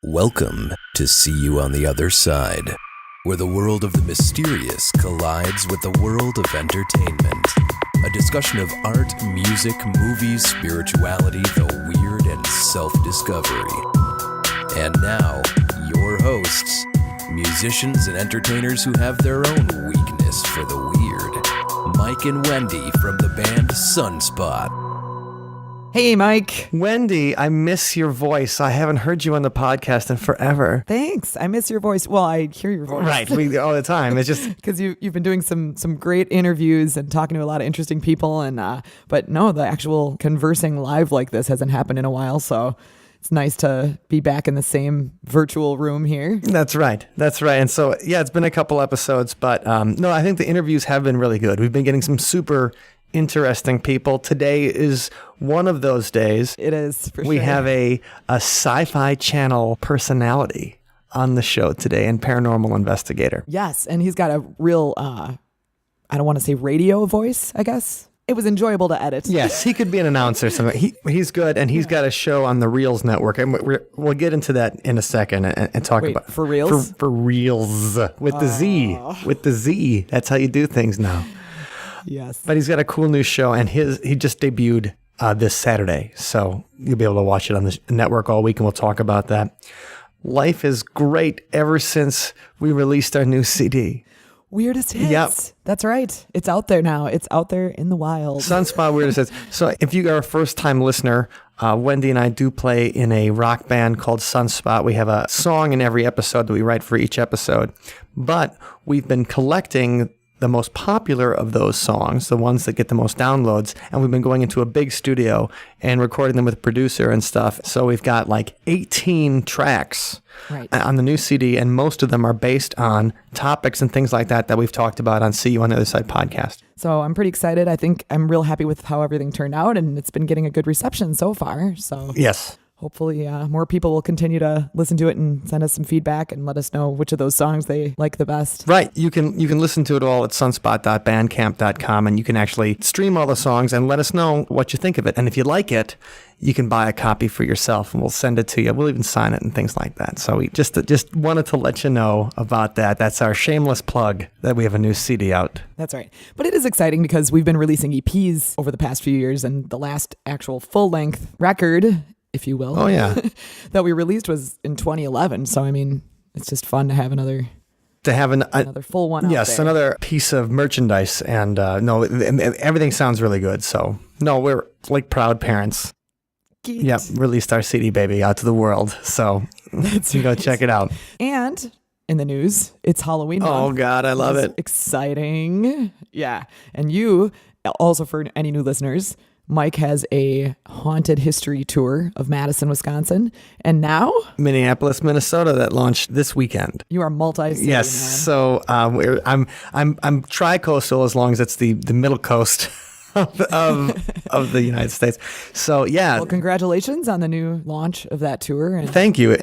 Welcome to See You on the Other Side, where the world of the mysterious collides with the world of entertainment. A discussion of art, music, movies, spirituality, the weird, and self-discovery. And now, your hosts, musicians and entertainers who have their own weakness for the weird, Mike and Wendy from the band Sunspot. Hey, Mike. Wendy, I miss your voice. I haven't heard you on the podcast in forever. Thanks. I miss your voice. Well, I hear your voice. Right, all the time. It's just because you've been doing some great interviews and talking to a lot of interesting people, and but no, the actual conversing live like this hasn't happened in a while, so it's nice to be back in the same virtual room here. That's right. And so, yeah, it's been a couple episodes, but no, I think the interviews have been really good. We've been getting some super interesting people. Today is one of those days. It is, for sure. We have a Sci-Fi Channel personality on the show today and paranormal investigator. Yes, and he's got a real, I don't want to say radio voice, I guess. It was enjoyable to edit. Yes, he could be an announcer or something. He's good, and he's got a show on the Reels Network. And we'll get into that in a second and talk about for Reels? For Reels with the Z. With the Z. That's how you do things now. Yes. But he's got a cool new show, and he just debuted this Saturday. So you'll be able to watch it on the network all week, and we'll talk about that. Life is great ever since we released our new CD. Weirdest Hits. Yep. That's right. It's out there now. It's out there in the wild. Sunspot Weirdest Hits. So if you are a first-time listener, Wendy and I do play in a rock band called Sunspot. We have a song in every episode that we write for each episode. But we've been collecting the most popular of those songs, the ones that get the most downloads, and we've been going into a big studio and recording them with a producer and stuff. So we've got like 18 tracks on the new CD, and most of them are based on topics and things like that we've talked about on See You on the Other Side podcast. So I'm pretty excited. I think I'm real happy with how everything turned out, and it's been getting a good reception so far. So yes. Hopefully more people will continue to listen to it and send us some feedback and let us know which of those songs they like the best. Right. You can listen to it all at sunspot.bandcamp.com, and you can actually stream all the songs and let us know what you think of it. And if you like it, you can buy a copy for yourself, and we'll send it to you. We'll even sign it and things like that. So we just wanted to let you know about that. That's our shameless plug that we have a new CD out. That's right. But it is exciting because we've been releasing EPs over the past few years, and the last actual full-length record, if you will. Oh, yeah. that we released was in 2011. So, I mean, it's just fun to have another full one out yes, there. Another piece of merchandise. And no, everything sounds really good. So, no, we're like proud parents. Geeked. Yep, released our CD baby out to the world. So, you go check it out. And in the news, it's Halloween month. Oh, God, I love it. Exciting. Yeah. And you, also for any new listeners, Mike has a haunted history tour of Madison, Wisconsin, and now Minneapolis, Minnesota, that launched this weekend. You are multi-city. Yes, man. so I'm tri-coastal as long as it's the middle coast of the United States. So yeah. Well, congratulations on the new launch of that tour. And, thank you.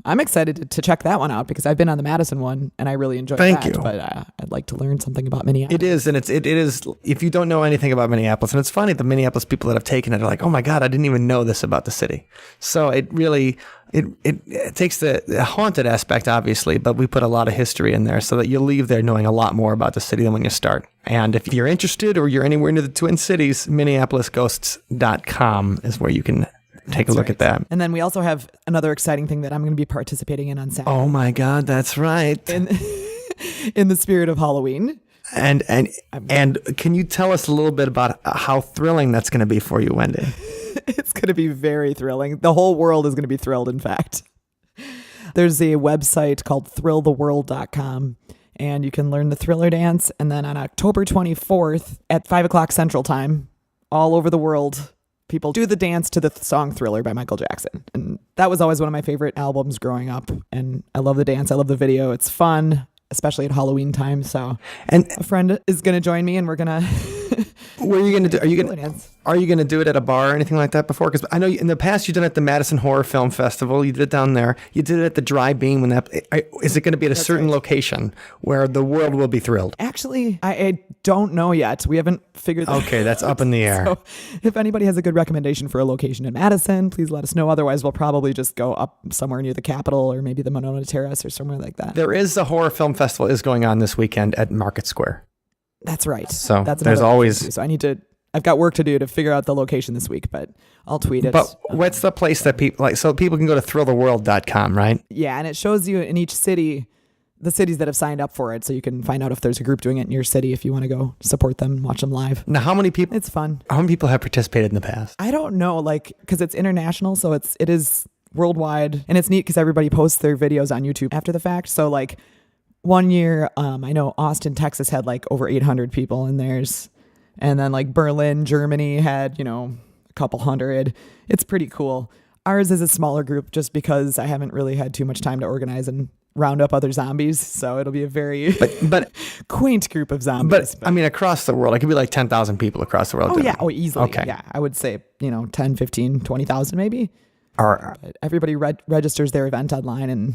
I'm excited to check that one out because I've been on the Madison one and I really enjoyed thank that. you. But I'd like to learn something about Minneapolis. It is, and it is. If you don't know anything about Minneapolis, and it's funny, the Minneapolis people that have taken it are like, oh my God, I didn't even know this about the city. So it really. It takes the haunted aspect, obviously, but we put a lot of history in there so that you'll leave there knowing a lot more about the city than when you start. And if you're interested or you're anywhere near the Twin Cities, MinneapolisGhosts.com is where you can take a look at that. And then we also have another exciting thing that I'm going to be participating in on Saturday. Oh my God, that's right. In the spirit of Halloween. And can you tell us a little bit about how thrilling that's going to be for you, Wendy? It's going to be very thrilling. The whole world is going to be thrilled, in fact. There's a website called thrilltheworld.com, and you can learn the Thriller dance. And then on October 24th at 5 o'clock Central Time, all over the world, people do the dance to the song Thriller by Michael Jackson. And that was always one of my favorite albums growing up. And I love the dance. I love the video. It's fun, especially at Halloween time. So, and a friend is going to join me, and we're going to Were you gonna do? Thriller dance. Are you gonna do it at a bar or anything like that before? Because I know in the past you've done it at the Madison Horror Film Festival. You did it down there. You did it at the Dry Beam. Is it going to be at a certain location where the world will be thrilled? Actually, I don't know yet. We haven't figured that Okay, that's up in the air. So if anybody has a good recommendation for a location in Madison, please let us know. Otherwise, we'll probably just go up somewhere near the Capitol or maybe the Monona Terrace or somewhere like that. There is a horror film festival is going on this weekend at Market Square. That's right. So that's there's always. So I've got work to do to figure out the location this week, but I'll tweet it. But what's the place that people like? So people can go to thrilltheworld.com, right? Yeah, and it shows you in each city the cities that have signed up for it, so you can find out if there's a group doing it in your city if you want to go support them, watch them live. Now, how many people? It's fun. How many people have participated in the past? I don't know, because it's international, so it is worldwide, and it's neat because everybody posts their videos on YouTube after the fact. So one year, I know Austin, Texas had over 800 people in theirs. And then Berlin, Germany had, a couple hundred. It's pretty cool. Ours is a smaller group just because I haven't really had too much time to organize and round up other zombies. So it'll be a very but quaint group of zombies. But I mean, across the world, it could be 10,000 people across the world. Oh, yeah. Oh, easily. Okay. Yeah. I would say, 10, 15, 20,000 maybe. But everybody registers their event online and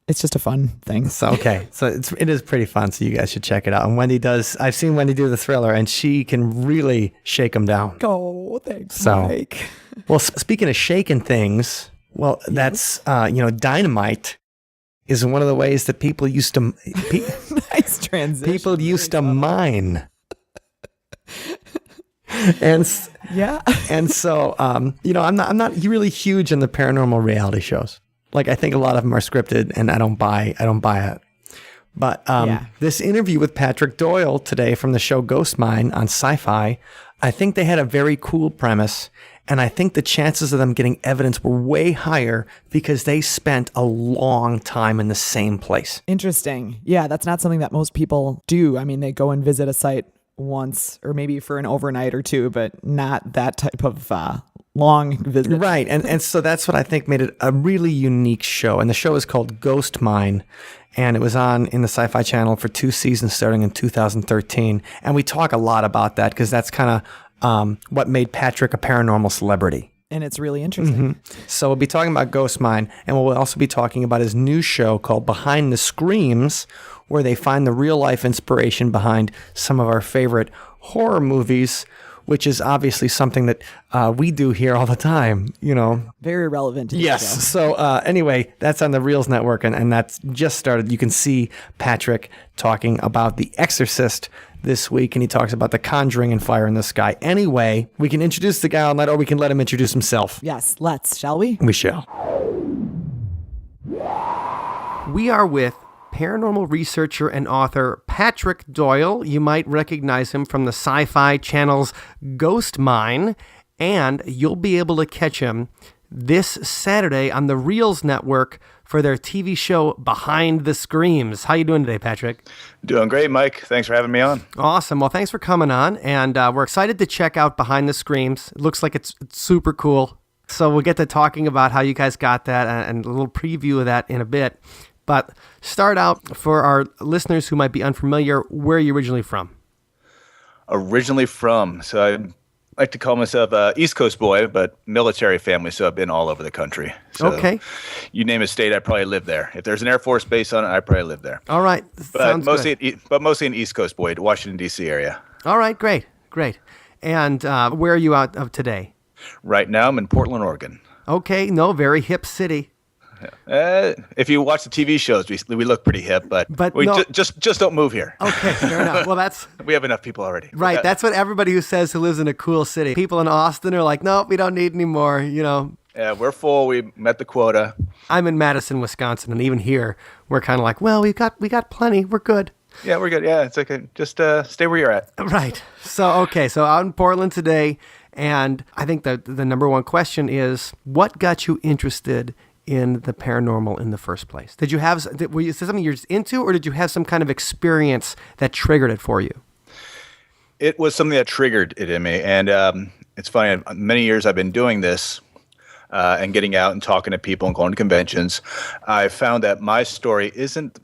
it's just a fun thing. So it is pretty fun. So you guys should check it out. And I've seen Wendy do the Thriller, and she can really shake them down. Oh, thanks, Mike. Well, speaking of shaking things, that's dynamite is one of the ways that people used to. Nice transition. People used to mine. And so I'm not really huge in the paranormal reality shows. I think a lot of them are scripted, and I don't buy it. But this interview with Patrick Doyle today from the show Ghost Mine on Sci-Fi, I think they had a very cool premise, and I think the chances of them getting evidence were way higher because they spent a long time in the same place. Interesting. Yeah, that's not something that most people do. I mean, they go and visit a site once or maybe for an overnight or two, but not that type of long visit. Right. And so that's what I think made it a really unique show. And the show is called Ghost Mine. And it was on in the Sci-Fi Channel for 2 seasons starting in 2013. And we talk a lot about that because that's kind of what made Patrick a paranormal celebrity. And it's really interesting. Mm-hmm. So we'll be talking about Ghost Mine, and we'll also be talking about his new show called Behind the Screams, where they find the real-life inspiration behind some of our favorite horror movies, which is obviously something that we do here all the time, Very relevant to Yes. the show. So anyway, that's on the Reels Network, and that's just started. You can see Patrick talking about The Exorcist this week, and he talks about The Conjuring and Fire in the Sky. Anyway, we can introduce the guy all night, or we can let him introduce himself. Yes, shall we? We shall. We are with paranormal researcher and author Patrick Doyle. You might recognize him from the Sci-Fi Channel's Ghost Mine, and you'll be able to catch him this Saturday on the Reels Network for their TV show Behind the Screams. How you doing today, Patrick? Doing great, Mike. Thanks for having me on. Awesome. Well, thanks for coming on, and we're excited to check out Behind the Screams. It looks like it's super cool. So we'll get to talking about how you guys got that and a little preview of that in a bit. But start out for our listeners who might be unfamiliar, where are you originally from? So I like to call myself a East Coast boy, but military family, so I've been all over the country. So okay. You name a state, I probably live there. If there's an Air Force base on it, I probably live there. All right. But mostly an East Coast boy, Washington, D.C. area. All right, great. And where are you out of today? Right now, I'm in Portland, Oregon. Okay, very hip city. If you watch the TV shows, we look pretty hip, but we just don't move here. Okay, fair enough. Well, we have enough people already. Right, that's what everybody who lives in a cool city. People in Austin are like, nope, we don't need any more, Yeah, we're full. We met the quota. I'm in Madison, Wisconsin, and even here, we're kind of like, well, we got plenty. We're good. Yeah, we're good. Yeah, it's okay. Just stay where you're at. Right. So out in Portland today, and I think the number one question is, what got you interested in the paranormal in the first place? Is this something you're just into, or did you have some kind of experience that triggered it for you? It was something that triggered it in me. And it's funny, many years I've been doing this and getting out and talking to people and going to conventions. I found that my story isn't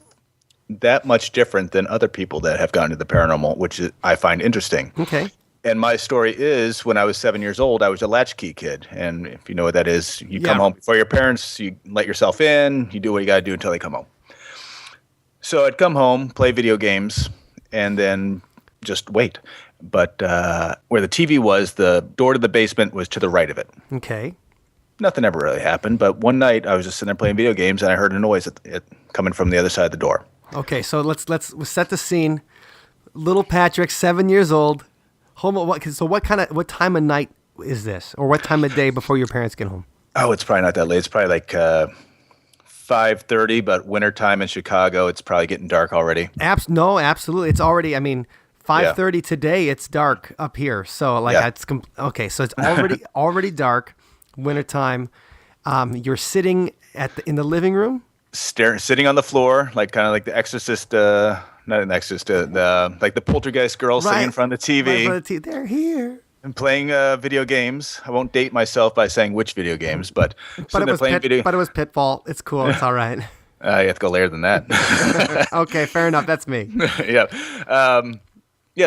that much different than other people that have gone to the paranormal, which I find interesting. Okay. And my story is, when I was 7 years old, I was a latchkey kid. And if you know what that is, you come home before your parents, you let yourself in, you do what you got to do until they come home. So I'd come home, play video games, and then just wait. But where the TV was, the door to the basement was to the right of it. Okay. Nothing ever really happened. But one night I was just sitting there playing video games, and I heard a noise coming from the other side of the door. Okay, so let's set the scene. Little Patrick, 7 years old. Home. So what time of night is this, or what time of day before your parents get home? Oh, it's probably not that late. It's probably like 5:30, but wintertime in Chicago, it's probably getting dark already. No, absolutely. It's already. I mean, 5:30 today. It's dark up here. So it's okay. So it's already dark. Wintertime. You're sitting in the living room. Sitting on the floor, like kind of like the Exorcist. Not an Exorcist. Like the Poltergeist girl sitting in front of the TV. Right in front of the TV. They're here. And playing video games. I won't date myself by saying which video games, but it was Pitfall. It's cool. It's all right. You have to go later than that. Okay, fair enough. That's me. Yeah.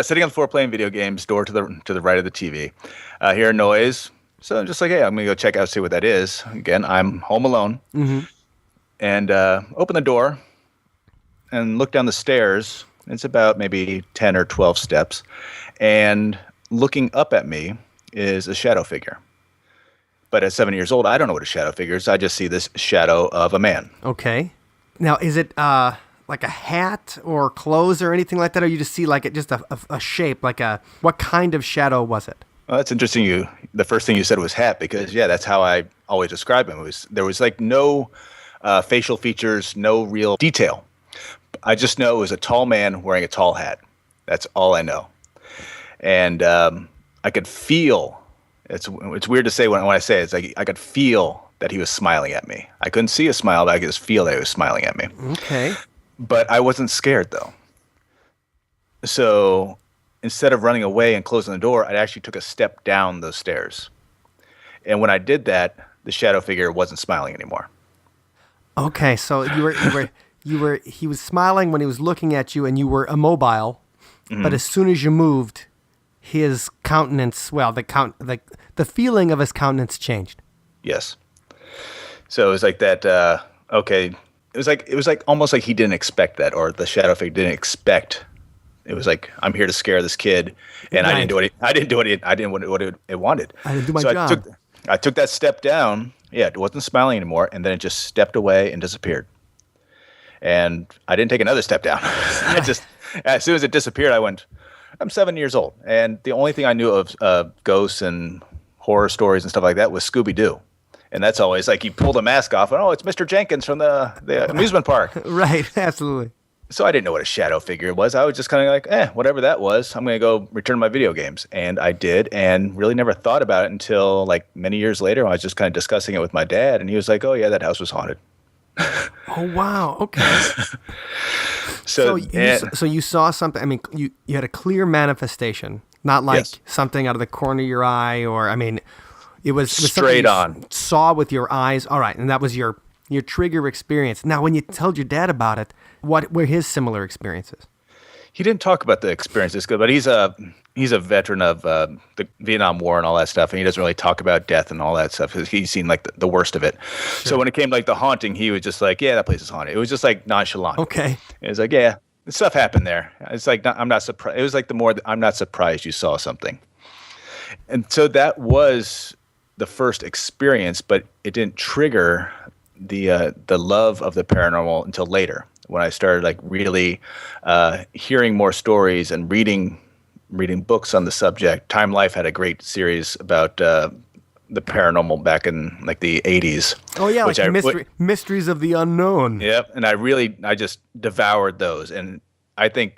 Sitting on the floor playing video games, door to the right of the TV. Hear a noise. So I'm just like, hey, I'm going to go check out, see what that is. Again, I'm home alone. Mm-hmm. And open the door and look down the stairs. It's about maybe 10 or 12 steps. And looking up at me is a shadow figure. But at 7 years old, I don't know what a shadow figure is. I just see this shadow of a man. Okay. Now, is it like a hat or clothes or anything like that? Or you just see like just a shape, what kind of shadow was it? Well, that's interesting. The first thing you said was hat, because, that's how I always describe him. There was like no facial features, no real detail. I just know it was a tall man wearing a tall hat. That's all I know. And I could feel, it's weird to say when I say it, it's like I could feel that he was smiling at me. I couldn't see a smile, but I could just feel that he was smiling at me. Okay. But I wasn't scared, though. So instead of running away and closing the door, I actually took a step down those stairs. And when I did that, the shadow figure wasn't smiling anymore. Okay, so he was smiling when he was looking at you, and you were immobile. Mm-hmm. But as soon as you moved, his countenance, the feeling of his countenance changed. Yes. So it was like that. Okay, it was like almost like he didn't expect that, or the shadow figure didn't expect. It was like, I'm here to scare this kid, and right. I didn't do what it wanted. I didn't do my job. I took that step down. Yeah, it wasn't smiling anymore, and then it just stepped away and disappeared. And I didn't take another step down. As soon as it disappeared, I went, I'm 7 years old. And the only thing I knew of ghosts and horror stories and stuff like that was Scooby-Doo. And that's always like, you pull the mask off, and it's Mr. Jenkins from the amusement park. Right, absolutely. So I didn't know what a shadow figure was. I was just kind of like, whatever that was, I'm going to go return my video games. And I did, and really never thought about it until like many years later. I was just kind of discussing it with my dad, and he was like, oh, yeah, that house was haunted. Oh, wow. Okay. So you saw something. I mean, you had a clear manifestation, not like something out of the corner of your eye, or, I mean, it was straight on. Saw with your eyes. All right. And that was your trigger experience. Now, when you told your dad about it, what were his similar experiences? He didn't talk about the experiences, but he's a veteran of the Vietnam War and all that stuff, and he doesn't really talk about death and all that stuff because he's seen like the worst of it. Sure. So when it came to like the haunting, he was just like, yeah, that place is haunted. It was just like nonchalant. Okay. It was like, yeah, stuff happened there. It's like, I'm not surprised. It was like I'm not surprised you saw something. And so that was the first experience, but it didn't trigger the love of the paranormal until later, when I started like really hearing more stories and reading books on the subject. Time Life had a great series about the paranormal back in like the 80s. Oh yeah, like Mysteries of the Unknown. Yep, and I just devoured those. And I think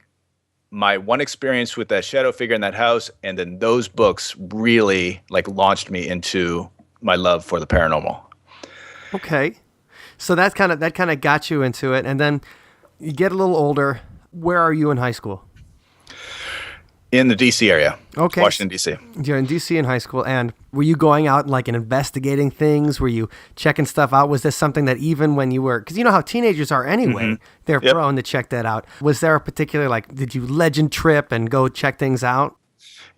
my one experience with that shadow figure in that house, and then those books really like launched me into my love for the paranormal. Okay. So that kind of got you into it, and then you get a little older. Where are you in high school? In the D.C. area. Okay. Washington, D.C. You're in D.C. in high school, and were you going out and investigating things? Were you checking stuff out? Was this something that even when you were, because you know how teenagers are anyway, mm-hmm. They're prone to check that out. Was there a particular, did you legend trip and go check things out?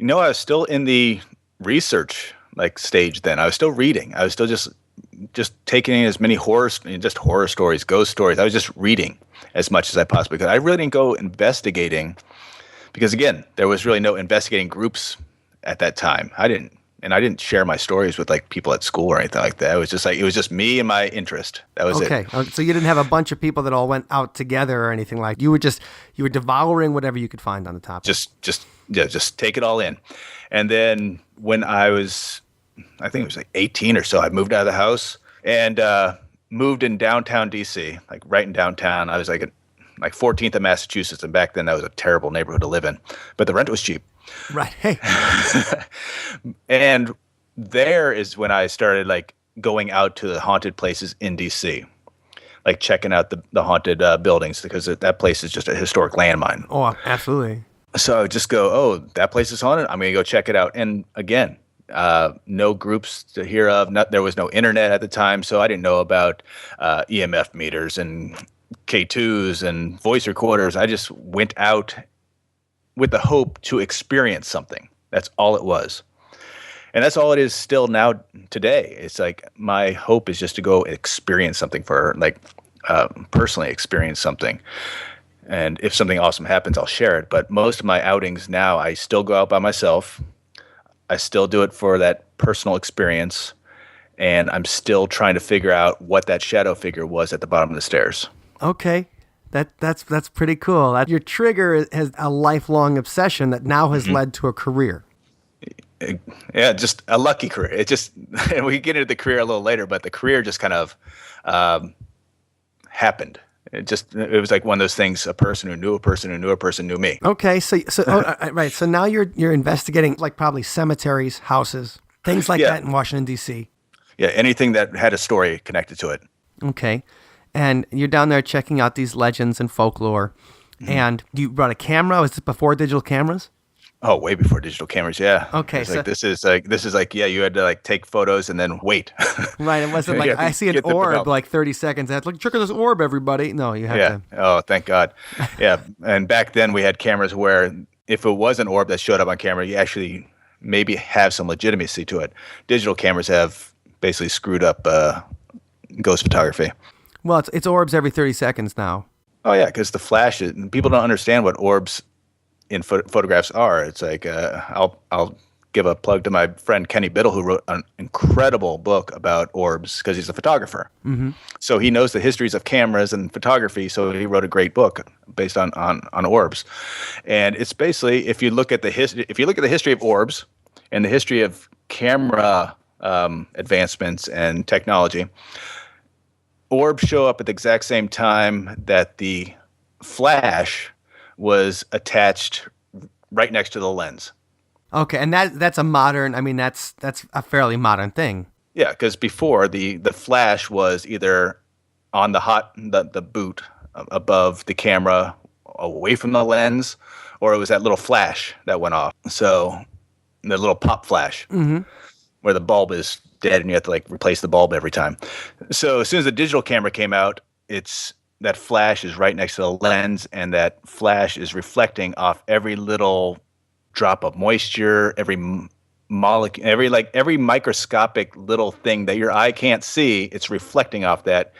I was still in the research like stage then. I was still reading. I was still just taking in as many horror stories, ghost stories. I was just reading as much as I possibly could. I really didn't go investigating because, again, there was really no investigating groups at that time. I didn't share my stories with like people at school or anything like that. It was just me and my interest. That was it. Okay, so you didn't have a bunch of people that all went out together or anything like. You were devouring whatever you could find on the topic. Just take it all in. And then when I think it was like 18 or so, I moved out of the house and moved in downtown DC, like right in downtown. I was like 14th of Massachusetts, and back then that was a terrible neighborhood to live in, but the rent was cheap. Right. Hey. And there is when I started like going out to the haunted places in DC, like checking out the haunted buildings, because that place is just a historic landmine. Oh, absolutely. So I would just go, oh, that place is haunted? I'm going to go check it out. And again, no groups to hear of. There was no internet at the time, so I didn't know about EMF meters and K2s and voice recorders. I just went out with the hope to experience something. That's all it was. And that's all it is still now today. It's like my hope is just to go experience something personally experience something. And if something awesome happens, I'll share it. But most of my outings now, I still go out by myself. I still do it for that personal experience. And I'm still trying to figure out what that shadow figure was at the bottom of the stairs. Okay. That's pretty cool. Your trigger has a lifelong obsession that now has led to a career. Yeah, just a lucky career. It just, and we can get into the career a little later, but the career just kind of happened. It was like one of those things, a person who knew a person who knew a person knew me. Okay, right. So now you're investigating like probably cemeteries, houses, things like that in Washington, D.C. Yeah, anything that had a story connected to it. Okay. And you're down there checking out these legends and folklore. Mm-hmm. And you brought a camera? Was this before digital cameras? Oh, way before digital cameras, yeah. Okay, so this is like you had to like take photos and then wait. Right, it wasn't like I see an orb like 30 seconds. I had to look, check out this orb, everybody. No, you have to. Oh, thank God. Yeah, and back then we had cameras where if it was an orb that showed up on camera, you actually maybe have some legitimacy to it. Digital cameras have basically screwed up ghost photography. Well, it's orbs every 30 seconds now. Oh yeah, because the flash. People don't understand what orbs in photographs are. It's like I'll give a plug to my friend Kenny Biddle, who wrote an incredible book about orbs because he's a photographer. Mm-hmm. So he knows the histories of cameras and photography. So he wrote a great book based on orbs. And it's basically if you look at the history of orbs and the history of camera advancements and technology, orbs show up at the exact same time that the flash was attached right next to the lens. Okay, and that's a modern. I mean, that's a fairly modern thing. Yeah, because before the flash was either on the boot above the camera, away from the lens, or it was that little flash that went off. So the little pop flash, where the bulb is dead and you have to like replace the bulb every time. So as soon as the digital camera came out, that flash is right next to the lens, and that flash is reflecting off every little drop of moisture, every molecule, every microscopic little thing that your eye can't see. It's reflecting off that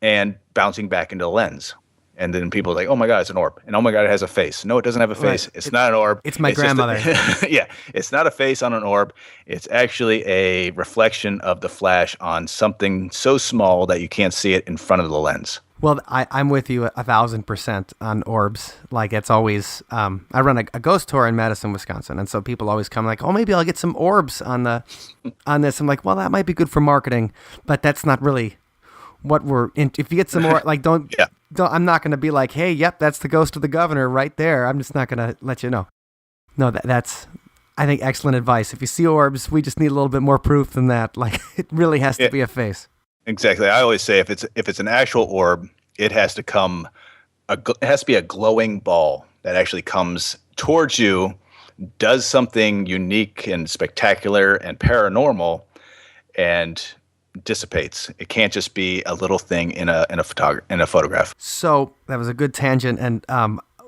and bouncing back into the lens. And then people are like, oh my God, it's an orb. And oh my God, it has a face. No, it doesn't have a face. Right. It's not an orb. It's my grandmother. Yeah, it's not a face on an orb. It's actually a reflection of the flash on something so small that you can't see it in front of the lens. Well, I'm with you 1,000% on orbs. Like it's always, I run a ghost tour in Madison, Wisconsin. And so people always come like, oh, maybe I'll get some orbs on this. I'm like, well, that might be good for marketing, but that's not really what we're in. If you get some more, like don't, I'm not going to be like, hey, yep, that's the ghost of the governor right there. I'm just not going to let you know. No, that's, I think, excellent advice. If you see orbs, we just need a little bit more proof than that. Like it really has to be a face. Exactly. I always say if it's an actual orb, it has to be a glowing ball that actually comes towards you, does something unique and spectacular and paranormal, and dissipates. It can't just be a little thing in a photograph. So that was a good tangent. And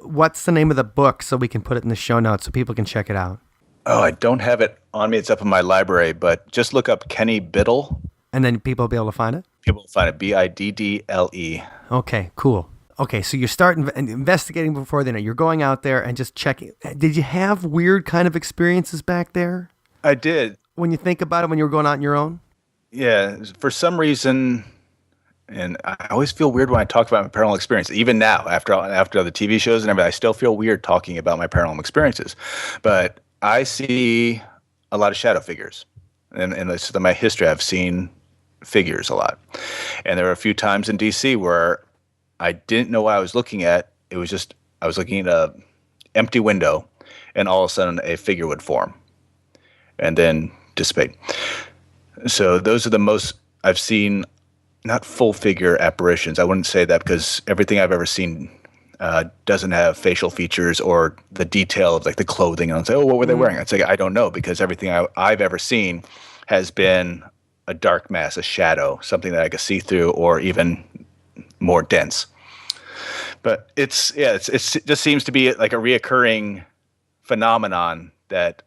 what's the name of the book so we can put it in the show notes so people can check it out? Oh, I don't have it on me. It's up in my library, but just look up Kenny Biddle. And then people will be able to find it? People will find it, Biddle. Okay, cool. Okay, so you're starting investigating before then. You're going out there and just checking. Did you have weird kind of experiences back there? I did. When you think about it, when you were going out on your own? Yeah, for some reason, and I always feel weird when I talk about my paranormal experience. Even now, after the TV shows and everything, I still feel weird talking about my paranormal experiences. But I see a lot of shadow figures. And in my history, I've seen figures a lot. And there were a few times in D.C. where I didn't know what I was looking at. It was just, I was looking at an empty window, and all of a sudden a figure would form and then dissipate. So those are the most I've seen, not full figure apparitions. I wouldn't say that, because everything I've ever seen doesn't have facial features or the detail of like the clothing. And I'd say, oh, what were they wearing? I'd say, I don't know, because everything I've ever seen has been a dark mass, a shadow, something that I could see through, or even more dense. But it just seems to be like a reoccurring phenomenon that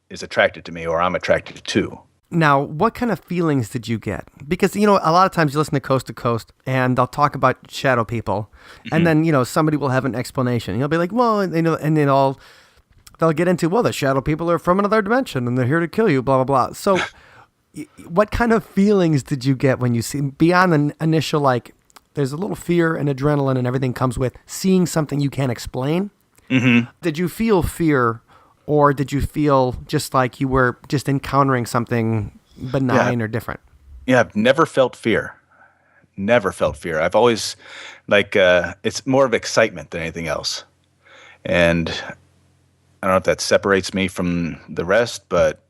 is attracted to me, or I'm attracted to. Now, what kind of feelings did you get? Because, a lot of times you listen to Coast to Coast and they'll talk about shadow people, and then, somebody will have an explanation. You'll be like, well, and then they'll get into, well, the shadow people are from another dimension and they're here to kill you, blah, blah, blah. So what kind of feelings did you get when you see, beyond the initial, like, there's a little fear and adrenaline and everything comes with seeing something you can't explain? Mm-hmm. Did you feel fear? Or did you feel just like you were just encountering something benign or different? Yeah, I've never felt fear. Never felt fear. I've always, it's more of excitement than anything else. And I don't know if that separates me from the rest, but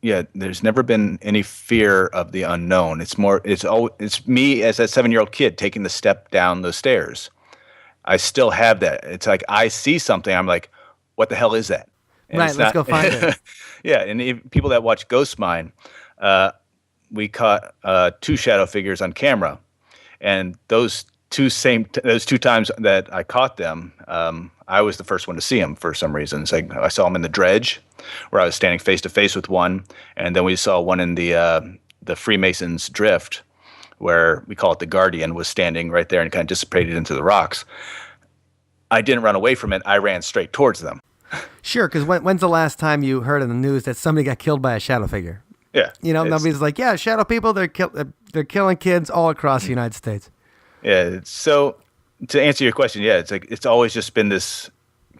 yeah, there's never been any fear of the unknown. It's me as a 7-year-old kid taking the step down the stairs. I still have that. It's like I see something, I'm like, what the hell is that? And right, let's go find it. Yeah, and people that watch Ghost Mine, we caught 2 shadow figures on camera, and those two times that I caught them, I was the first one to see them for some reason. It's like I saw them in the dredge, where I was standing face to face with one, and then we saw one in the Freemasons Drift, where we call it the Guardian, was standing right there and kind of dissipated into the rocks. I didn't run away from it. I ran straight towards them. Sure, because when's the last time you heard in the news that somebody got killed by a shadow figure? Yeah. Nobody's like, yeah, shadow people, they're killing kids all across the United States. Yeah, so to answer your question, yeah, it's like it's always just been this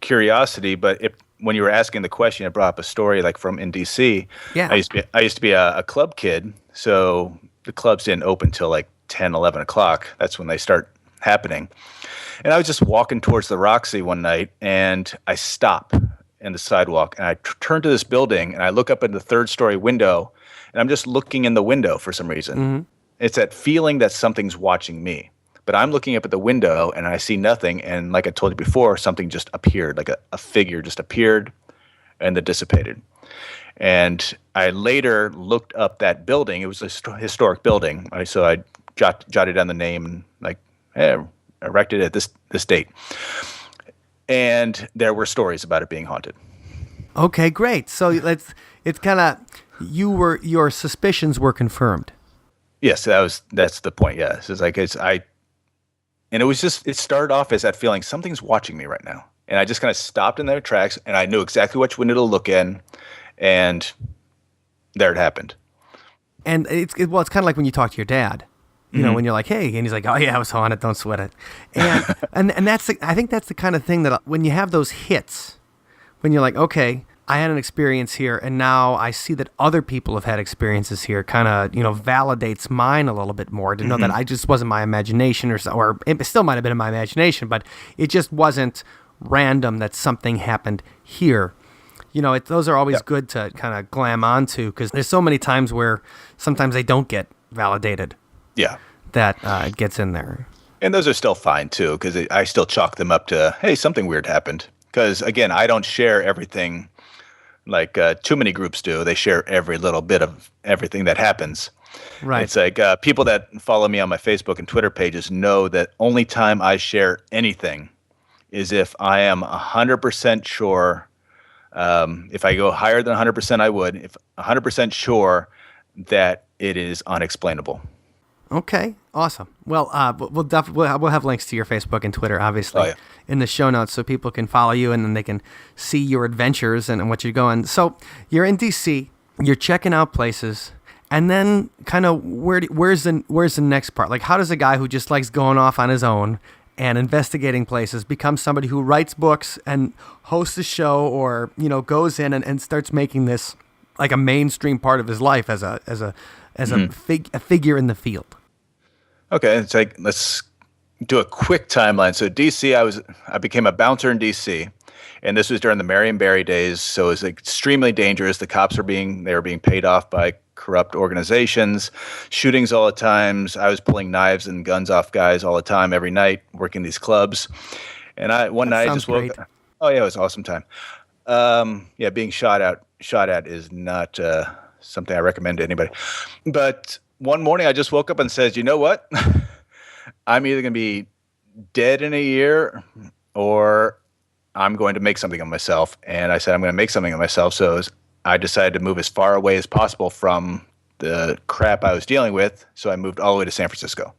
curiosity, but when you were asking the question, I brought up a story like from in DC. Yeah. I used to be a club kid, so the clubs didn't open till like 10, 11 o'clock. That's when they start happening. And I was just walking towards the Roxy one night, and I stop in the sidewalk, and I turn to this building, and I look up at the 3rd-story window, and I'm just looking in the window for some reason. Mm-hmm. It's that feeling that something's watching me. But I'm looking up at the window, and I see nothing, and like I told you before, something just appeared, like a figure just appeared and then dissipated. And I later looked up that building. It was a historic building, so I jotted down the name, and like, hey, erected at this date, and there were stories about it being haunted. Okay, great. So it's kind of your suspicions were confirmed. Yes, that's the point. Yeah, it's like and it started off as that feeling something's watching me right now, and I just kind of stopped in their tracks, and I knew exactly which window to look in, and there it happened. And it's kind of like when you talk to your dad. When you're like, hey, and he's like, oh yeah, I was haunted, don't sweat it. And that's I think that's the kind of thing that when you have those hits, when you're like, okay, I had an experience here, and now I see that other people have had experiences here, kind of, validates mine a little bit more to know that I just wasn't my imagination, or it still might have been in my imagination, but it just wasn't random that something happened here. Those are always good to kind of glam onto, because there's so many times where sometimes they don't get validated. Yeah. That it gets in there. And those are still fine, too, because I still chalk them up to, hey, something weird happened. Because, again, I don't share everything like too many groups do. They share every little bit of everything that happens. Right. It's like people that follow me on my Facebook and Twitter pages know that only time I share anything is if I am 100% sure If I go higher than 100%, I would. If 100% sure that it is unexplainable. Okay, awesome. Well, we'll have links to your Facebook and Twitter, obviously, Oh, yeah. in the show notes, so people can follow you and then they can see your adventures and what you're going. So you're in DC, you're checking out places, and then kind of where's the next part? Like, how does a guy who just likes going off on his own and investigating places become somebody who writes books and hosts a show, or goes in and starts making this like a mainstream part of his life as a figure in the field? Okay, it's like, let's do a quick timeline. So DC, I became a bouncer in DC, and this was during the Marion Barry days. So it was extremely dangerous. The cops were being paid off by corrupt organizations, shootings all the times. I was pulling knives and guns off guys all the time, every night, working these clubs. And one night I just woke up. Oh yeah, it was an awesome time. Being shot at is not something I recommend to anybody. But one morning I just woke up and says, you know what? I'm either going to be dead in a year or I'm going to make something of myself. And I said, I'm going to make something of myself. So I decided to move as far away as possible from the crap I was dealing with. So I moved all the way to San Francisco.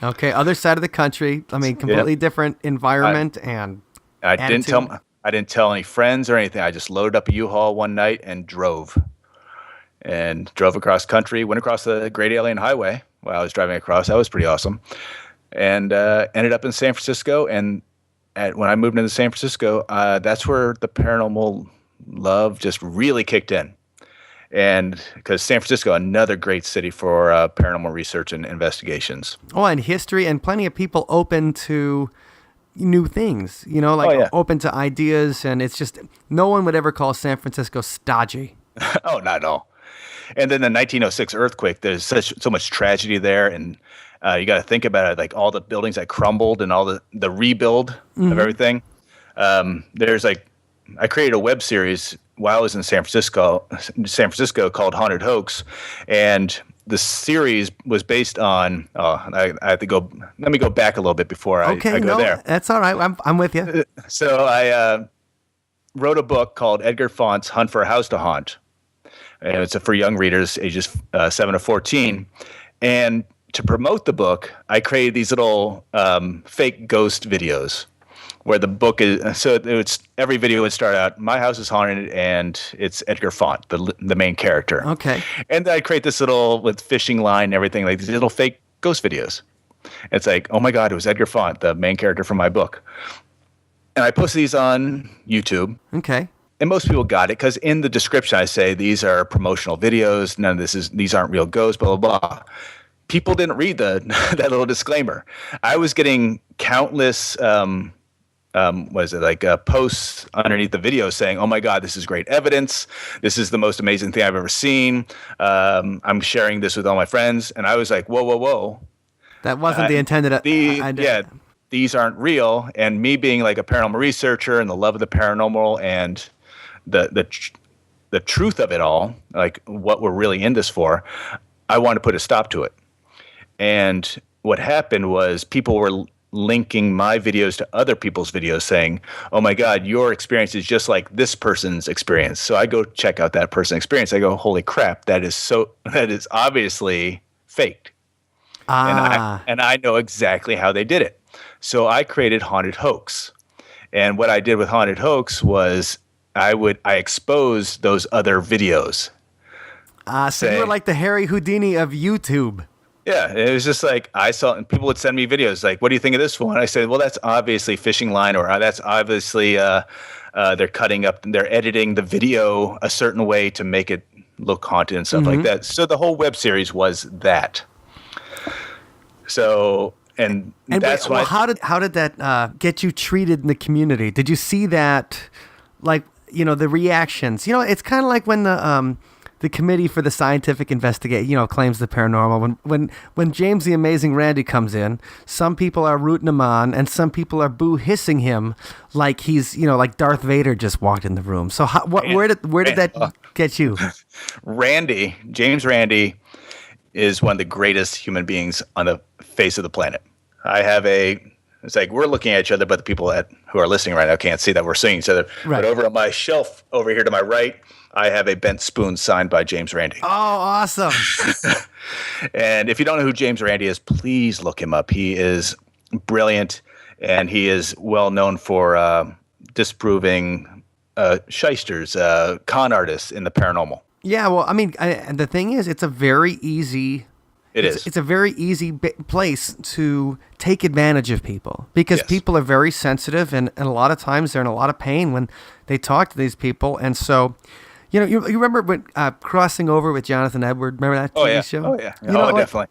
Okay, other side of the country. I mean, completely different environment and attitude. I didn't tell any friends or anything. I just loaded up a U-Haul one night and drove across country, went across the Great Alien Highway while I was driving across. That was pretty awesome. And ended up in San Francisco. And when I moved into San Francisco, that's where the paranormal love just really kicked in. And because San Francisco, another great city for paranormal research and investigations. Oh, and history, and plenty of people open to new things, open to ideas. And it's just, no one would ever call San Francisco stodgy. Oh, not at all. And then the 1906 earthquake, there's so much tragedy there. And you got to think about it, like all the buildings that crumbled and all the rebuild of everything. I created a web series while I was in San Francisco called Haunted Hoax. And the series was based on, I have to go, let me go back a little bit before I go there. That's all right. I'm with you. So I wrote a book called Edgar Font's Hunt for a House to Haunt. And it's for young readers, ages 7 to 14. And to promote the book, I created these little fake ghost videos where the book is. So every video would start out, "My house is haunted," and it's Edgar Font, the main character. Okay. And then I create this little with fishing line and everything, like these little fake ghost videos. It's like, oh my God, it was Edgar Font, the main character from my book. And I posted these on YouTube. Okay. And most people got it because in the description I say these are promotional videos. None of these aren't real ghosts. Blah blah blah. People didn't read that little disclaimer. I was getting countless posts underneath the video saying, "Oh my God, this is great evidence. This is the most amazing thing I've ever seen. I'm sharing this with all my friends." And I was like, "Whoa, whoa, whoa! That wasn't the intended idea." These aren't real." And me being like a paranormal researcher and the love of the paranormal and the truth of it all, like what we're really in this for, I want to put a stop to it. And what happened was people were linking my videos to other people's videos saying, "Oh my God, your experience is just like this person's experience." So I go check out that person's experience. I go, "Holy crap, that is obviously faked." And I know exactly how they did it. So I created Haunted Hoax. And what I did with Haunted Hoax was I exposed those other videos. So you were like the Harry Houdini of YouTube. Yeah, it was just like I saw, and people would send me videos like, "What do you think of this one?" I said, "Well, that's obviously fishing line, or that's obviously they're cutting up, they're editing the video a certain way to make it look haunted and stuff like that." So the whole web series was that. So, and that's why. How did that get you treated in the community? Did you see that, like, the reactions? It's kind of like when the Committee for the Scientific Investigation, claims the paranormal. When James the Amazing Randi comes in, some people are rooting him on, and some people are boo-hissing him like he's, like Darth Vader just walked in the room. So where did that get you? James Randi is one of the greatest human beings on the face of the planet. I have a It's like we're looking at each other, but the people who are listening right now can't see that we're seeing each other. Right. But over on my shelf over here to my right, I have a bent spoon signed by James Randi. Oh, awesome. And if you don't know who James Randi is, please look him up. He is brilliant, and he is well known for disproving shysters, con artists in the paranormal. Yeah, well, I mean, the thing is, it's a very easy... It's a very easy place to take advantage of people because people are very sensitive, and a lot of times they're in a lot of pain when they talk to these people. And so, you remember when Crossing Over with Jonathan Edward? Remember that TV show? Oh, yeah. Definitely.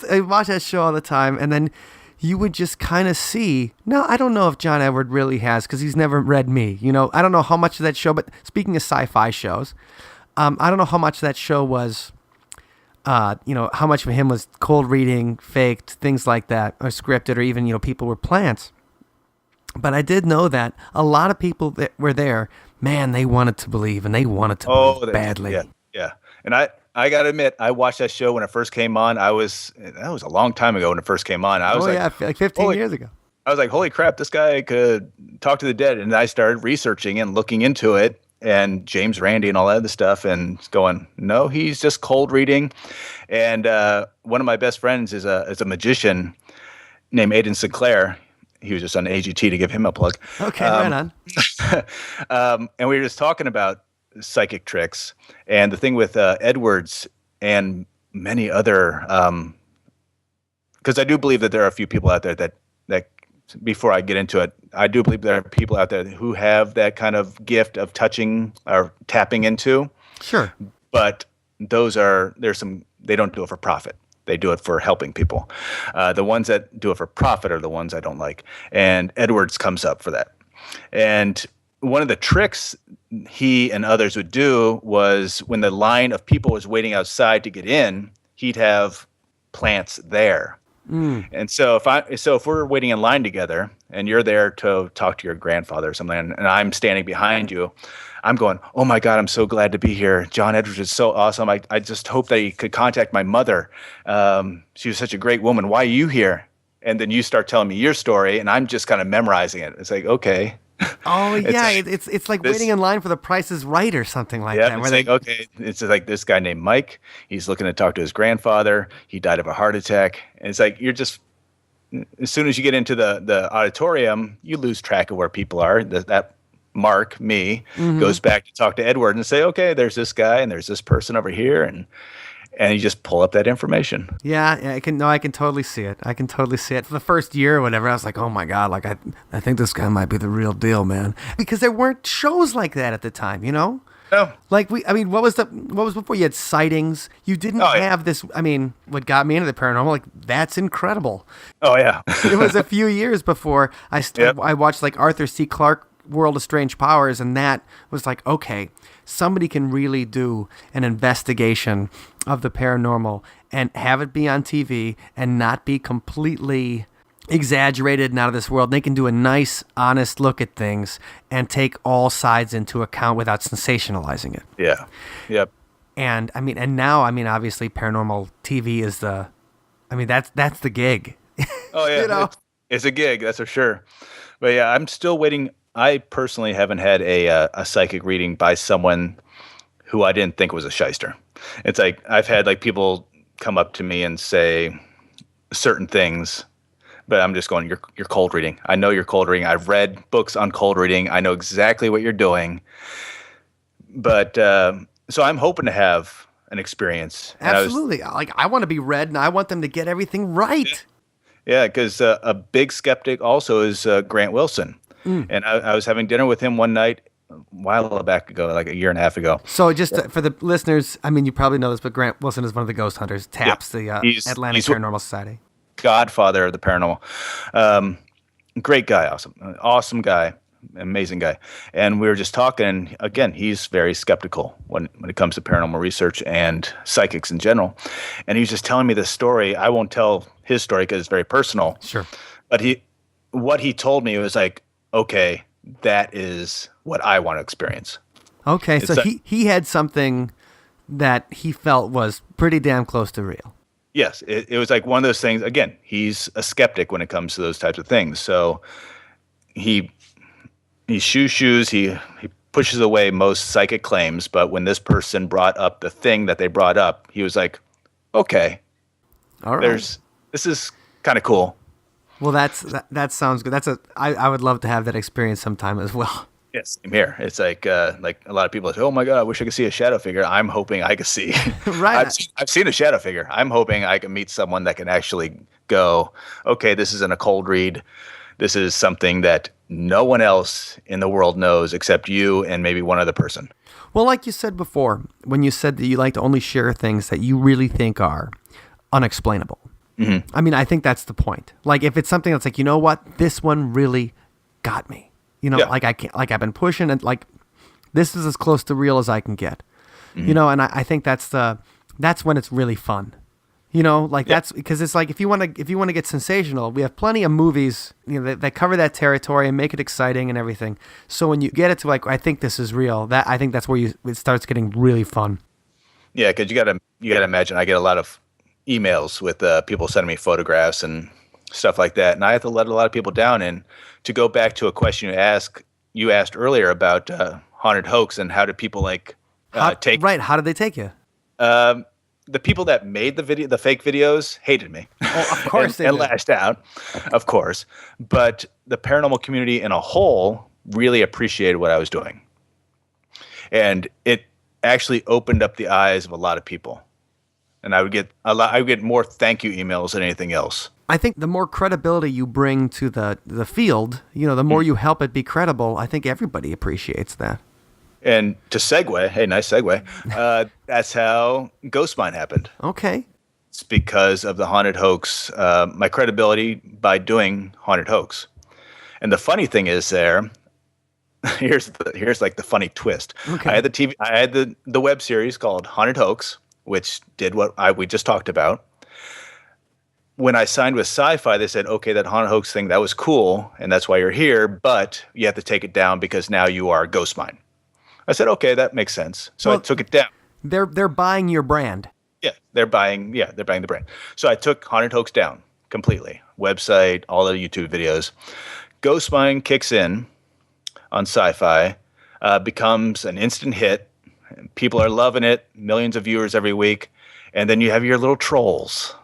I watch that show all the time, and then you would just kind of see. Now, I don't know if John Edward really has because he's never read me. I don't know how much of that show, but speaking of sci-fi shows, I don't know how much that show was... how much of him was cold reading, faked, things like that, or scripted, or even, people were plants. But I did know that a lot of people that were there, man, they wanted to believe, and they wanted to believe badly. Yeah. And I got to admit, I watched that show when it first came on. That was a long time ago when it first came on. I was like 15 years ago. I was like, holy crap, this guy could talk to the dead. And I started researching and looking into it. And James Randi and all that other stuff, and going, no, he's just cold reading. And one of my best friends is a magician named Aidan Sinclair. He was just on AGT to give him a plug. Okay, right on. And we were just talking about psychic tricks, and the thing with Edwards and many other, because I do believe that there are a few people out there that before I get into it, I do believe there are people out there who have that kind of gift of touching or tapping into. Sure. But they don't do it for profit. They do it for helping people. The ones that do it for profit are the ones I don't like. And Edwards comes up for that. And one of the tricks he and others would do was when the line of people was waiting outside to get in, he'd have plants there. And so if we're waiting in line together and you're there to talk to your grandfather or something, and I'm standing behind you, I'm going, oh my God, I'm so glad to be here. John Edwards is so awesome. I just hope that he could contact my mother. She was such a great woman. Why are you here? And then you start telling me your story, and I'm just kind of memorizing it. It's like, okay. Oh yeah, it's like waiting in line for The Price is Right or something like that. It's like, okay, it's like this guy named Mike. He's looking to talk to his grandfather. He died of a heart attack, and it's like you're just. As soon as you get into the auditorium, you lose track of where people are. That Mark, me, goes back to talk to Edward and say, okay, there's this guy and there's this person over here, and you just pull up that information. Yeah, I can totally see it. I can totally see it. For the first year or whatever, I was like, oh my God, like I think this guy might be the real deal, man. Because there weren't shows like that at the time, No. Like what was before? You had sightings. You didn't have this. I mean, what got me into the paranormal, like that's incredible. Oh yeah. It was a few years before I watched like Arthur C. Clarke World of Strange Powers, and that was like, okay, somebody can really do an investigation of the paranormal and have it be on TV and not be completely exaggerated and out of this world. They can do a nice, honest look at things and take all sides into account without sensationalizing it. Yeah. Yep. And now obviously paranormal TV is that's the gig. Oh yeah. It's a gig, that's for sure. But yeah, I'm still waiting. I personally haven't had a psychic reading by someone who I didn't think was a shyster. It's like I've had like people come up to me and say certain things, but I'm just going, you're cold reading. I know you're cold reading. I've read books on cold reading. I know exactly what you're doing. But so I'm hoping to have an experience. Absolutely. I want to be read, and I want them to get everything right. Yeah, because a big skeptic also is Grant Wilson. And I was having dinner with him one night a while back ago, like a year and a half ago. So just for the listeners, you probably know this, but Grant Wilson is one of the ghost hunters, TAPS, the Atlantic Paranormal Society. Godfather of the paranormal. Great guy, awesome guy, amazing guy. And we were just talking, again, he's very skeptical when it comes to paranormal research and psychics in general. And he was just telling me this story. I won't tell his story because it's very personal. Sure. But what he told me was like, okay, that is what I want to experience. Okay, so he had something that he felt was pretty damn close to real. Yes, it was like one of those things. Again, he's a skeptic when it comes to those types of things. So he he shoes. He pushes away most psychic claims. But when this person brought up the thing that they brought up, he was like, "Okay, All right. this is kind of cool." Well, that sounds good. I would love to have that experience sometime as well. Yes, same here. It's like a lot of people say, "Oh my God, I wish I could see a shadow figure." I'm hoping I could see. Right. I've seen a shadow figure. I'm hoping I can meet someone that can actually go, "Okay, this isn't a cold read. This is something that no one else in the world knows except you and maybe one other person." Well, like you said before, when you said that you like to only share things that you really think are unexplainable. Mm-hmm. I mean, I think that's the point. Like, if it's something that's like, you know what, this one really got me. You know, Yeah. like I've been pushing and like, this is as close to real as I can get. Mm-hmm. You know, and I think that's when it's really fun. You know, like that's because it's like if you want to get sensational, we have plenty of movies, you know, that cover that territory and make it exciting and everything. So when you get it to like, I think this is real, I think that's where it starts getting really fun. Yeah, because you gotta imagine. I get a lot of emails with people sending me photographs and stuff like that, and I have to let a lot of people down. And to go back to a question you asked earlier about haunted hoax and how do people take right? How did they take you? The people that made the fake videos hated me. Oh, of course and they did. lashed out, of course. But the paranormal community in a whole really appreciated what I was doing, and it actually opened up the eyes of a lot of people. And I would get more thank you emails than anything else. I think the more credibility you bring to the field, you know, the more you help it be credible. I think everybody appreciates that. And to segue, hey, nice segue. That's how Ghost Mine happened. Okay. It's because of the haunted hoax, my credibility by doing haunted hoax. And the funny thing is here's like the funny twist. Okay. I had the web series called Haunted Hoax, which did what we just talked about. When I signed with Sci-Fi, they said, "Okay, that haunted hoax thing, that was cool, and that's why you're here, but you have to take it down because now you are Ghost Mine." I said, "Okay, that makes sense." So I took it down. They're buying your brand. Yeah, they're buying the brand. So I took Haunted Hoax down completely. Website, all the YouTube videos. Ghost Mine kicks in on Sci-Fi, becomes an instant hit. People are loving it, millions of viewers every week. And then you have your little trolls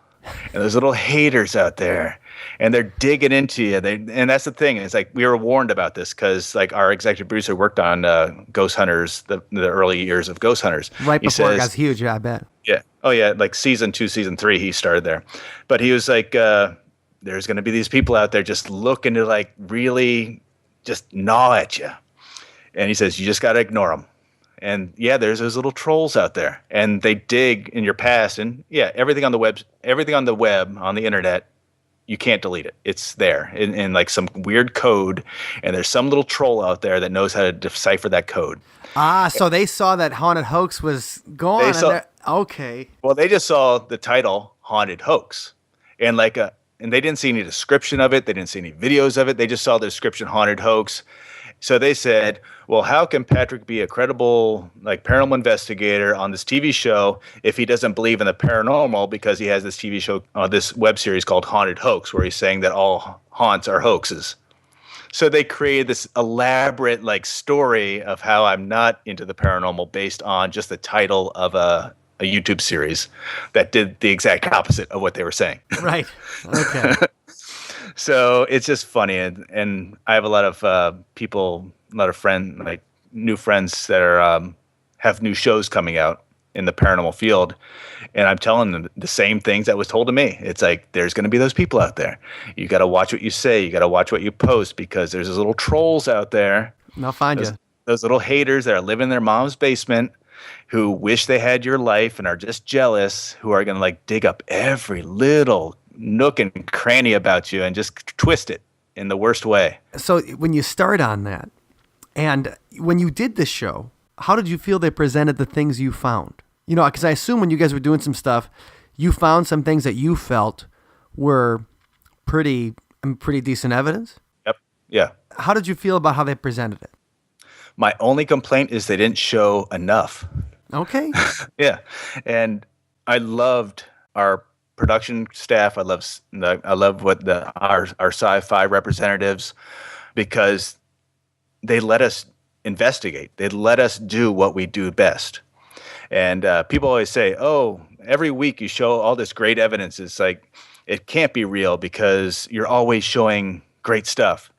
and those little haters out there, and they're digging into you. And that's the thing. It's like we were warned about this because like our executive producer worked on Ghost Hunters, the early years of Ghost Hunters. Right before it got huge, yeah, I bet. Yeah. Oh, yeah. Like season 2, season 3, he started there. But he was like, there's going to be these people out there just looking to like really just gnaw at you. And he says, you just got to ignore them. And yeah, there's those little trolls out there, and they dig in your past. And yeah, everything on the web, on the internet, you can't delete it. It's there in like some weird code, and there's some little troll out there that knows how to decipher that code. Ah, so they saw that haunted hoax was gone. Okay. Well, they just saw the title "Haunted Hoax," and and they didn't see any description of it. They didn't see any videos of it. They just saw the description "Haunted Hoax." So they said, well, how can Patrick be a credible like paranormal investigator on this TV show if he doesn't believe in the paranormal because he has this TV show, this web series called Haunted Hoax, where he's saying that all haunts are hoaxes. So they created this elaborate like story of how I'm not into the paranormal based on just the title of a YouTube series that did the exact opposite of what they were saying. Right. Okay. So it's just funny, and I have a lot of people, a lot of friends, like new friends that are have new shows coming out in the paranormal field, and I'm telling them the same things that was told to me. It's like there's going to be those people out there. You got to watch what you say. You got to watch what you post because there's those little trolls out there. They'll find you. Those little haters that are living in their mom's basement, who wish they had your life and are just jealous, who are going to like dig up every little nook and cranny about you and just twist it in the worst way. So when you start on that, and when you did this show, how did you feel they presented the things you found? You know, because I assume when you guys were doing some stuff, you found some things that you felt were pretty decent evidence. Yep. Yeah. How did you feel about how they presented it? My only complaint is they didn't show enough. Okay. Yeah. And I loved our production staff. I love what our sci-fi representatives, because they let us investigate. They let us do what we do best. And people always say, "Oh, every week you show all this great evidence." It's like, it can't be real because you're always showing great stuff.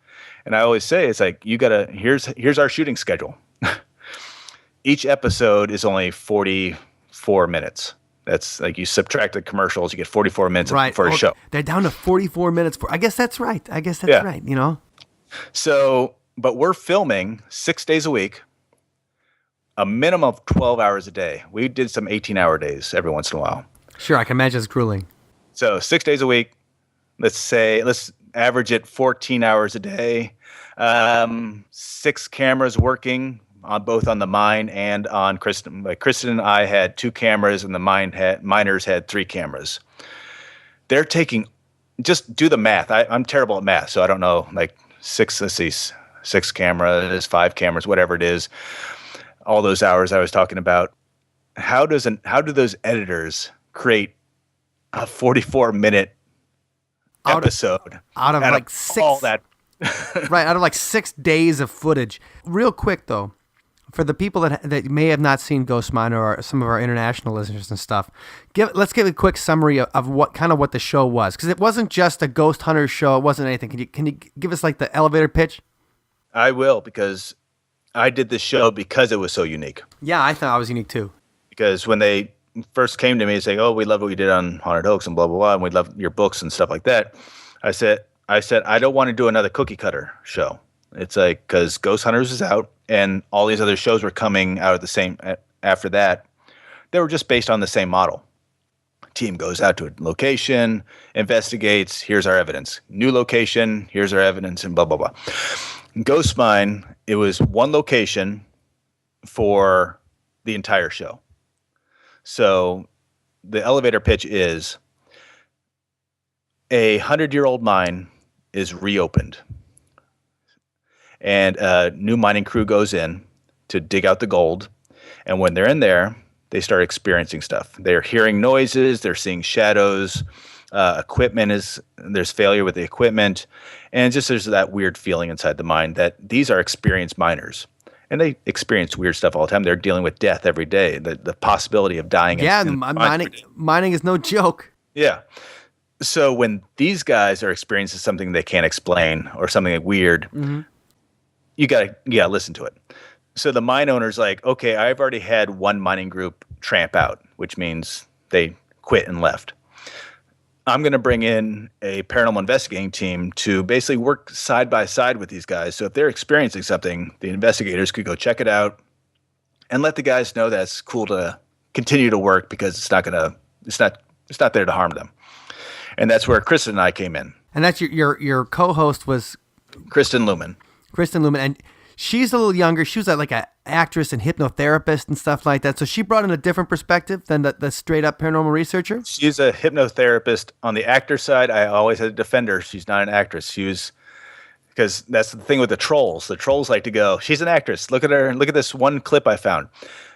And I always say, it's like, here's our shooting schedule. Each episode is only 44 minutes. That's like, you subtract the commercials, you get 44 minutes for a show. They're down to 44 minutes. I guess that's right. Right, you know? So, but we're filming 6 days a week, a minimum of 12 hours a day. We did some 18-hour days every once in a while. Sure, I can imagine it's grueling. So 6 days a week, let's average it 14 hours a day, 6 cameras working on both on the mine and on Kristen. Like Kristen and I had 2 cameras, and the miners had 3 cameras. They're taking, just do the math. I'm terrible at math, so I don't know, like 6 cameras, 5 cameras, whatever it is. All those hours I was talking about. How do those editors create a 44-minute episode out of like 6 all that? Right, out of like 6 days of footage. Real quick though, for the people that may have not seen Ghost Miner, or some of our international listeners and stuff, let's give a quick summary of what the show was, because it wasn't just a ghost hunter show. It wasn't anything. Can you give us like the elevator pitch? I will, because I did this show because it was so unique. Yeah, I thought I was unique too. Because when they first came to me saying, "Oh, we love what you did on Haunted Hoax and blah blah blah, and we love your books and stuff like that," I said I don't want to do another cookie cutter show. It's like, because Ghost Hunters is out, and all these other shows were coming out at the same after that. They were just based on the same model. Team goes out to a location, investigates. Here's our evidence. New location. Here's our evidence, and blah blah blah. Ghost Mine, it was one location for the entire show. So the elevator pitch is, a 100-year-old mine is reopened, and a new mining crew goes in to dig out the gold. And when they're in there, they start experiencing stuff. They're hearing noises, they're seeing shadows, there's failure with the equipment, and just there's that weird feeling inside the mine that these are experienced miners. And they experience weird stuff all the time. They're dealing with death every day, the possibility of dying. Yeah, mining is no joke. Yeah. So when these guys are experiencing something they can't explain, or something weird, you gotta listen to it. So the mine owner's like, okay, I've already had one mining group tramp out, which means they quit and left. I'm going to bring in a paranormal investigating team to basically work side by side with these guys. So if they're experiencing something, the investigators could go check it out and let the guys know that's cool to continue to work, because it's not there to harm them. And that's where Kristen and I came in. And that's your co-host was Kristen Lumen. And she's a little younger. She was like an actress and hypnotherapist and stuff like that. So she brought in a different perspective than the straight up paranormal researcher. She's a hypnotherapist. On the actor side, I always had to defend her. She's not an actress. Because that's the thing with the trolls. The trolls like to go, she's an actress. Look at her. Look at this one clip I found.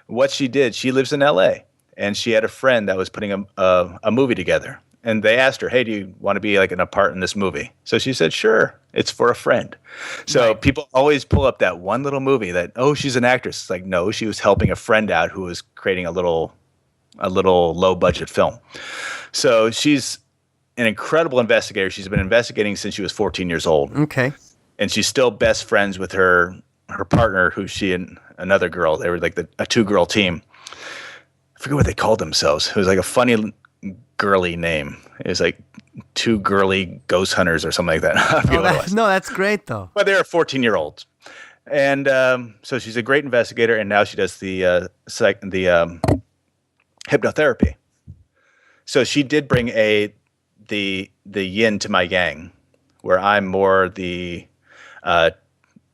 What she did, she lives in LA, and she had a friend that was putting a movie together. And they asked her, hey, do you want to be like in a part in this movie? So she said, sure, it's for a friend. So people always pull up that one little movie that, oh, she's an actress. It's like, no, she was helping a friend out who was creating a little low budget film. So she's an incredible investigator. She's been investigating since she was 14 years old. Okay. And she's still best friends with her partner, who she and another girl, they were like a 2-girl team. I forget what they called themselves. It was like a funny girly name. It was like 2 girly ghost hunters or something like that. I forget what it was. No, that's great though. But they're 14-year-olds. And so she's a great investigator, and now she does the hypnotherapy. So she did bring the yin to my yang, where I'm more the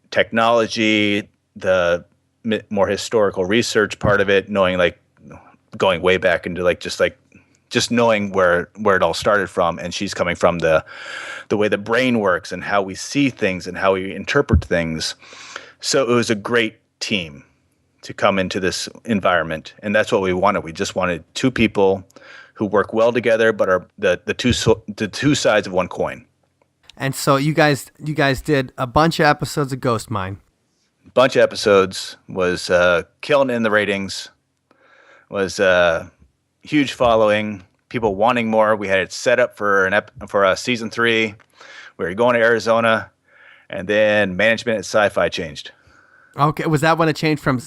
technology, the more historical research part of it, knowing, like, going way back into just knowing where it all started from. And she's coming from the way the brain works and how we see things and how we interpret things. So it was a great team to come into this environment. And that's what we wanted. We just wanted 2 people who work well together, but are the two sides of one coin. And so you guys did a bunch of episodes of Ghost Mine. Bunch of episodes, was killing in the ratings, was huge following, people wanting more. We had it set up for season 3. We were going to Arizona, and then management at Sci-Fi changed. Okay, was that when it changed from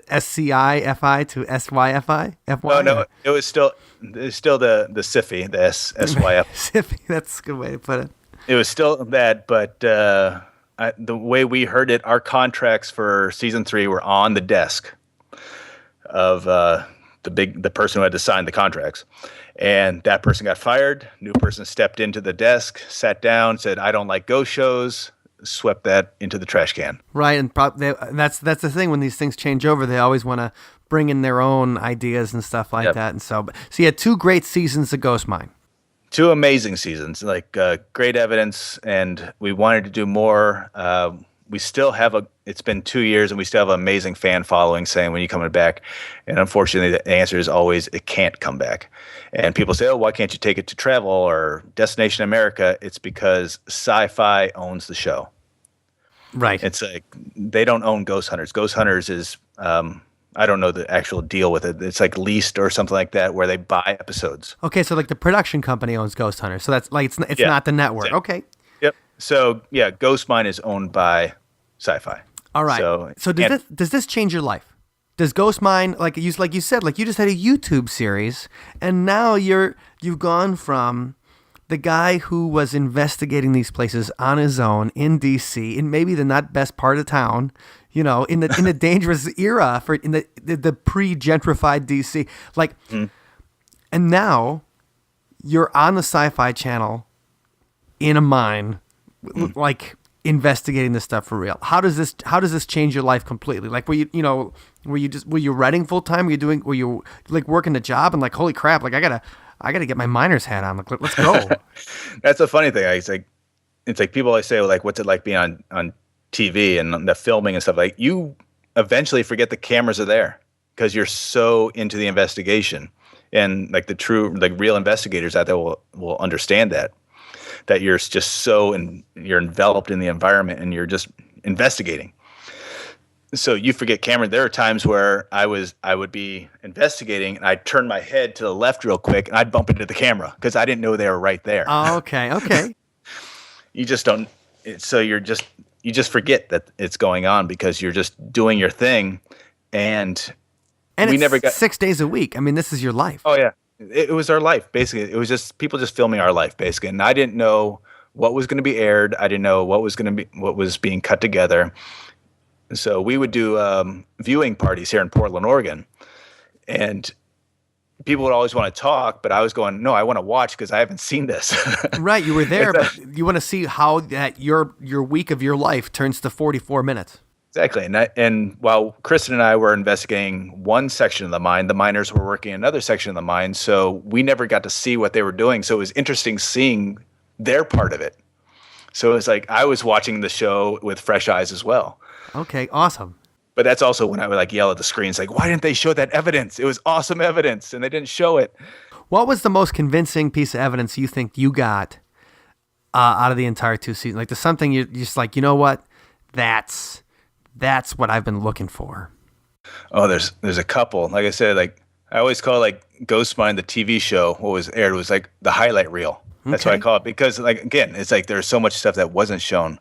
SCI-FI to SYFI? No, it was still the SIFI, the SYF. SIFI, that's a good way to put it. It was still that, but the way we heard it, our contracts for season 3 were on the desk of the person who had to sign the contracts, and that person got fired. New person stepped into the desk, sat down, said, "I don't like ghost shows." Swept that into the trash can. Right, and that's the thing. When these things change over, they always want to bring in their own ideas and stuff like that. And so you had 2 great seasons of Ghost Mine. 2 amazing seasons, like great evidence, and we wanted to do more. We still have it's been 2 years, and we still have an amazing fan following saying, "When are you coming back?" And unfortunately, the answer is always, it can't come back. And people say, "Oh, why can't you take it to Travel or Destination America?" It's because Sci-Fi owns the show. Right. It's like they don't own Ghost Hunters. Ghost Hunters is, I don't know the actual deal with it. It's like leased or something like that, where they buy episodes. Okay, so like the production company owns Ghost Hunters. So that's like it's not the network. Okay. Yep. So yeah, Ghost Mine is owned by Sci-Fi. All right. So does this change your life? Does Ghost Mine, like you said, like you just had a YouTube series, and now you've gone from the guy who was investigating these places on his own in DC, in maybe the not best part of town, in the dangerous era in the pre-gentrified DC, and now you're on the Sci-Fi Channel in a mine, like investigating this stuff for real. How does this change your life completely? Like, were you writing full time? Were you like working a job and like, holy crap, like I gotta get my miner's hat on. Like, let's go. That's a funny thing. It's like people always say, well, like, what's it like being on TV and the filming and stuff? Like, you eventually forget the cameras are there because you're so into the investigation, and like the true, like real investigators out there will understand that you're just you're enveloped in the environment and you're just investigating. So you forget camera. There are times where I would be investigating and I'd turn my head to the left real quick and I'd bump into the camera because I didn't know they were right there. Oh, okay. You just don't. So you just forget that it's going on because you're just doing your thing, and we never got 6 days a week. I mean, this is your life. Oh yeah, it was our life basically. It was just people just filming our life basically, and I didn't know what was going to be aired. I didn't know what was being cut together. So we would do viewing parties here in Portland, Oregon, and people would always want to talk, but I was going, no, I want to watch because I haven't seen this. Right, you were there, but you want to see how that your week of your life turns to 44 minutes. Exactly, and while Kristen and I were investigating one section of the mine, the miners were working another section of the mine, so we never got to see what they were doing. So it was interesting seeing their part of it. So it was like I was watching the show with fresh eyes as well. Okay, awesome. But that's also when I would like yell at the screens, like, why didn't they show that evidence? It was awesome evidence, and they didn't show it. What was the most convincing piece of evidence you think you got out of the entire 2 seasons? Like, there's something you're just like, you know what? That's what I've been looking for. Oh, there's a couple. Like I said, like I always call like Ghost Mine, the TV show, what was aired was like the highlight reel. That's what I call it because, like, again, it's like there's so much stuff that wasn't shown.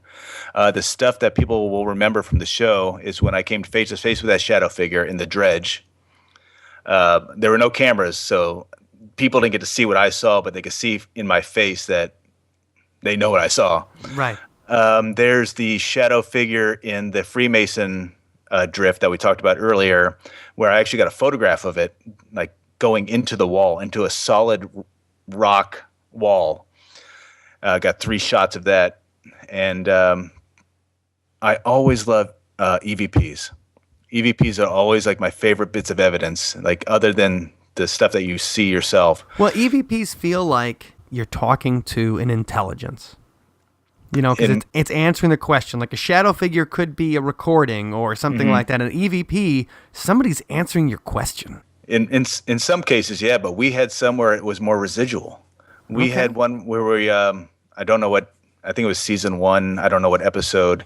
The stuff that people will remember from the show is when I came face to face with that shadow figure in the dredge. There were no cameras, so people didn't get to see what I saw, but they could see in my face that they know what I saw. Right. There's the shadow figure in the Freemason drift that we talked about earlier, where I actually got a photograph of it, like going into the wall, into a solid rock wall. Got 3 shots of that, and I always love EVPs. EVPs are always like my favorite bits of evidence, like other than the stuff that you see yourself. Well, EVPs feel like you're talking to an intelligence. Because it's answering the question. Like a shadow figure could be a recording or something like that. An EVP, somebody's answering your question. In some cases, yeah, but we had some where it was more residual. We Okay. had one where I don't know what, I think it was season 1. I don't know what episode,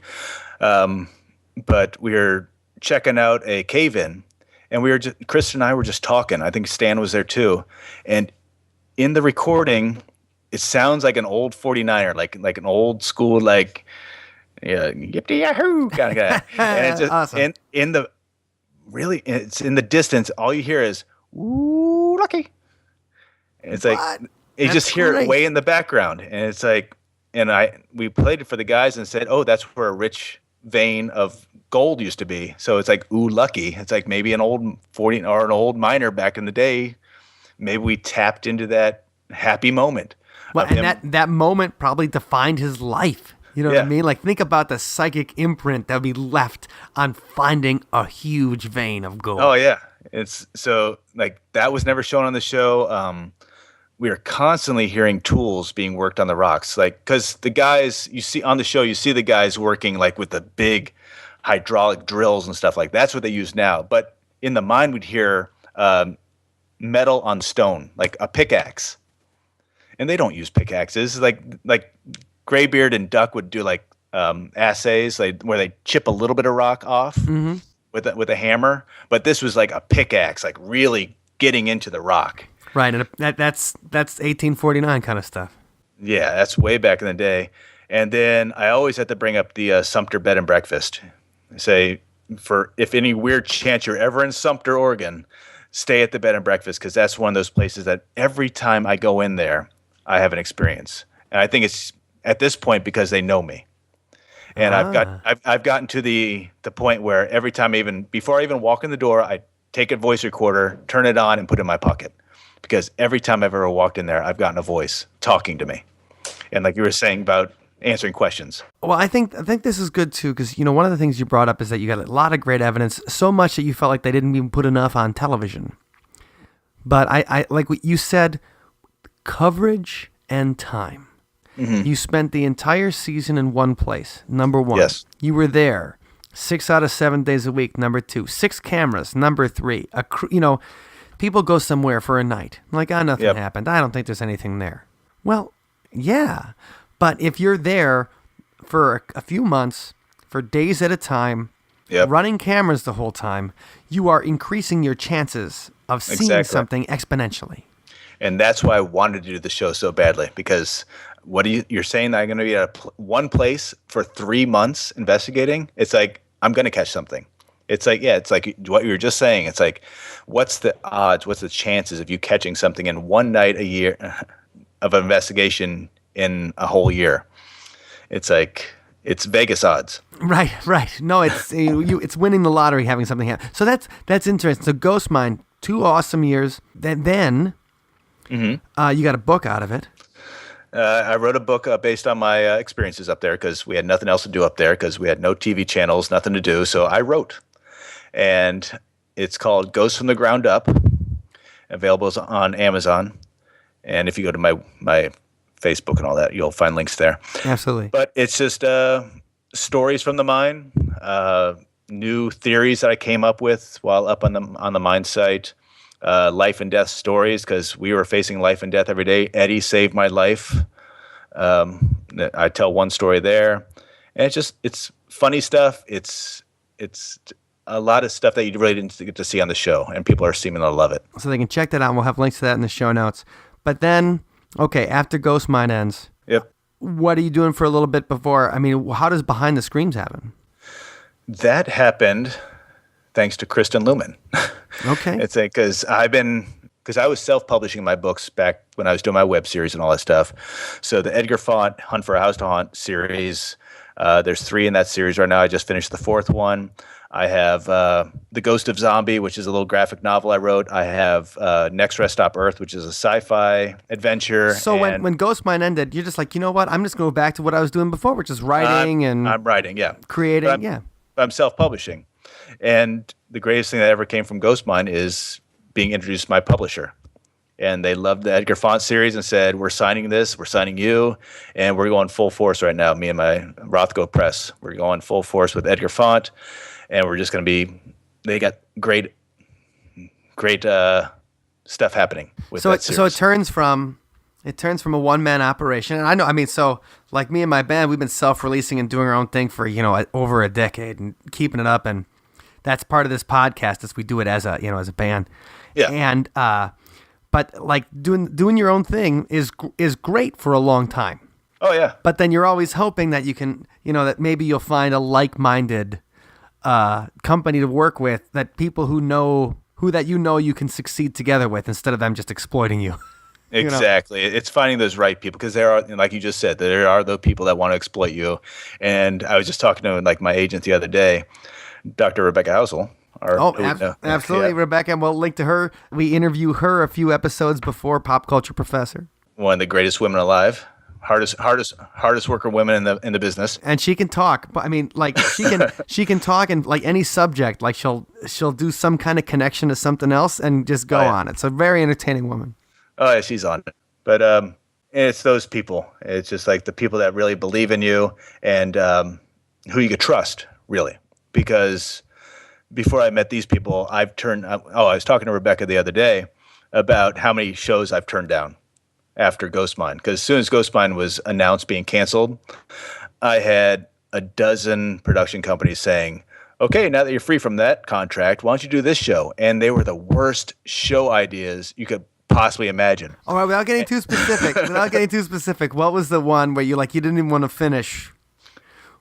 but we were checking out a cave-in, and Chris and I were just talking. I think Stan was there too, and in the recording, it sounds like an old 49er, like an old school, like, yeah, yippee yahoo kind of guy. And it's just Awesome. it's in the distance. All you hear is "Ooh, lucky." And it's like What? you That's just hear great. it way in the background, and it's like, and we played it for the guys and said, "Oh, that's where a rich vein of gold used to be." So it's like, "Ooh, lucky." It's like maybe an old 40 or an old miner back in the day. Maybe we tapped into that happy moment. Well, of and him. that moment probably defined his life. You know what I Yeah. mean? Like, think about the psychic imprint that would be left on finding a huge vein of gold. Oh yeah, it's so like that was never shown on the show. We are constantly hearing tools being worked on the rocks, like because the guys you see on the show, you see the guys working like with the big hydraulic drills and stuff like that's what they use now. But in the mine, we'd hear metal on stone, like a pickaxe, and they don't use pickaxes. Like Graybeard and Duck would do like assays, like where they chip a little bit of rock off with a hammer. But this was like a pickaxe, like really getting into the rock. Right, and that's 1849 kind of stuff. Yeah, that's way back in the day. And then I always had to bring up the Sumter Bed and Breakfast. I say, for if any weird chance you're ever in Sumter, Oregon, stay at the Bed and Breakfast, because that's one of those places that every time I go in there, I have an experience. And I think it's at this point because they know me. And I've gotten to the point where every time, even before I even walk in the door, I take a voice recorder, turn it on, and put it in my pocket. Because every time I've ever walked in there, I've gotten a voice talking to me. And like you were saying about answering questions. Well, I think this is good too, because one of the things you brought up is that you got a lot of great evidence, so much that you felt like they didn't even put enough on television. But I like what you said, coverage and time. You spent the entire season in one place. Number one, Yes. you were there 6 out of 7 days a week. Number two, 6 cameras. Number three, people go somewhere for a night. Like, nothing Yep. happened. I don't think there's anything there. Well, yeah. But if you're there for a few months, for days at a time, Yep. running cameras the whole time, you are increasing your chances of seeing Exactly. something exponentially. And that's why I wanted to do the show so badly, because you're saying that I'm going to be at one place for 3 months investigating? It's like, I'm going to catch something. It's like, yeah, it's like what you were just saying. It's like, what's the odds? What's the chances of you catching something in one night a year of an investigation in a whole year? It's like, it's Vegas odds. Right. No, it's it's winning the lottery, having something happen. So that's interesting. So Ghost Mine, 2 awesome years. Then you got a book out of it. I wrote a book based on my experiences up there, because we had nothing else to do up there, because we had no TV channels, nothing to do. So I wrote, and it's called Ghosts from the Ground Up. Available on Amazon, and if you go to my Facebook and all that, you'll find links there. Absolutely. But it's just stories from the mine, new theories that I came up with while up on the mine site. Life and death stories, because we were facing life and death every day. Eddie saved my life. I tell one story there, and it's funny stuff. It's a lot of stuff that you really didn't get to see on the show, and people are seeming to love it. So they can check that out, and we'll have links to that in the show notes. But then, okay, after Ghost Mine ends, Yep. what are you doing for a little bit before? I mean, how does Behind the Screams happen? That happened thanks to Kristen Lumen. Okay. It's like, because I was self-publishing my books back when I was doing my web series and all that stuff. So the Edgar Font Hunt for a House to Haunt series, there's 3 in that series right now. I just finished the 4th one. I have The Ghost of Zombie, which is a little graphic novel I wrote. I have Next Rest Stop Earth, which is a sci-fi adventure. So when Ghost Mine ended, you're just like, you know what? I'm just going to go back to what I was doing before, which is writing and I'm writing, yeah. creating. But I'm self-publishing. And the greatest thing that ever came from Ghost Mine is being introduced to my publisher. And they loved the Edgar Font series and said, we're signing this, we're signing you, and we're going full force right now, me and my Rothko Press. We're going full force with Edgar Font, and we're just going to be – they got great great stuff happening with So that it series. so it turns from a one-man operation. And I mean, so like me and my band, we've been self-releasing and doing our own thing for, over a decade and keeping it up. And that's part of this podcast as we do it as a band. Yeah. And, but like doing your own thing is great for a long time. Oh yeah. But then you're always hoping that you can, that maybe you'll find a like-minded company to work with, that people who you can succeed together with instead of them just exploiting you. Exactly. It's finding those right people, because there are, like you just said, there are the people that want to exploit you. And I was just talking to like my agent the other day, Dr. Rebecca Housel. Absolutely, yeah. Rebecca. We'll link to her. We interview her a few episodes before Pop Culture Professor. One of the greatest women alive. Hardest worker women in the business. And she can talk. But I mean, like she can talk in like any subject. Like she'll do some kind of connection to something else and just go on. It's a very entertaining woman. Oh yeah, she's on it. But it's those people. It's just like the people that really believe in you and who you could trust, really. Because before I met these people, I was talking to Rebecca the other day about how many shows I've turned down after Ghost Mine. Because as soon as Ghost Mine was announced being canceled, I had a dozen production companies saying, okay, now that you're free from that contract, why don't you do this show? And they were the worst show ideas you could possibly imagine. All right, without getting too specific, what was the one where you didn't even want to finish?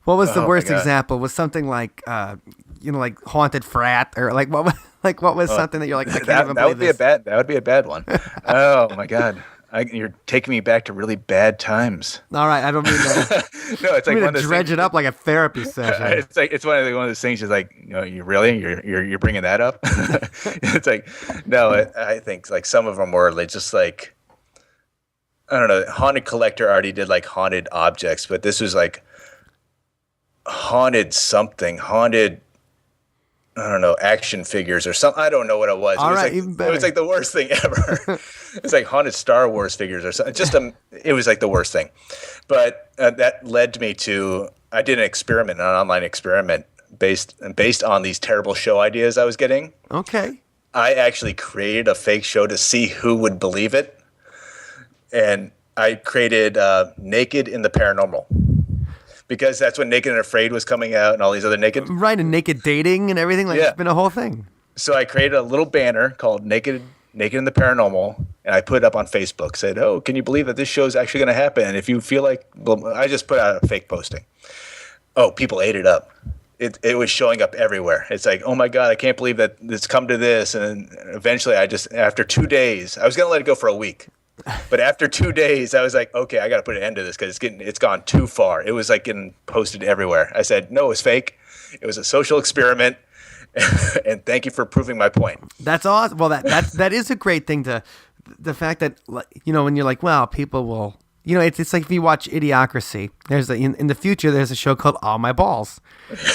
What was the worst example? Was something like like Haunted Frat, or like what was something that you're like, I can't even believe this? That would be a bad one. Oh my God. You're taking me back to really bad times. All right, I don't mean that. No, it's like one of those dredge it up like a therapy session. It's one of those things. Is like, you're bringing that up. It's like, no, I think like some of them were like just like, I don't know. Haunted Collector already did like haunted objects, but this was like haunted something, haunted. I don't know, action figures or something. I don't know what it was. It was like the worst thing ever. It's like haunted Star Wars figures or something. It was like the worst thing. But that led me to, I did an online experiment based on these terrible show ideas I was getting. Okay. I actually created a fake show to see who would believe it. And I created Naked in the Paranormal. Because that's when Naked and Afraid was coming out and all these other naked. Right, and naked dating and everything. Like, It's been a whole thing. So I created a little banner called Naked in the Paranormal, and I put it up on Facebook. Said, oh, can you believe that this show is actually going to happen? And if you feel like, I just put out a fake posting. Oh, people ate it up. It was showing up everywhere. It's like, oh my God, I can't believe that it's come to this. And eventually after 2 days, I was going to let it go for a week. But after 2 days, I was like, okay, I got to put an end to this because it's gone too far. It was like getting posted everywhere. I said, no, it was fake. It was a social experiment. And thank you for proving my point. That's awesome. Well, that is a great thing the fact that, when you're like, well, people will, it's like if you watch Idiocracy, in the future, there's a show called All My Balls.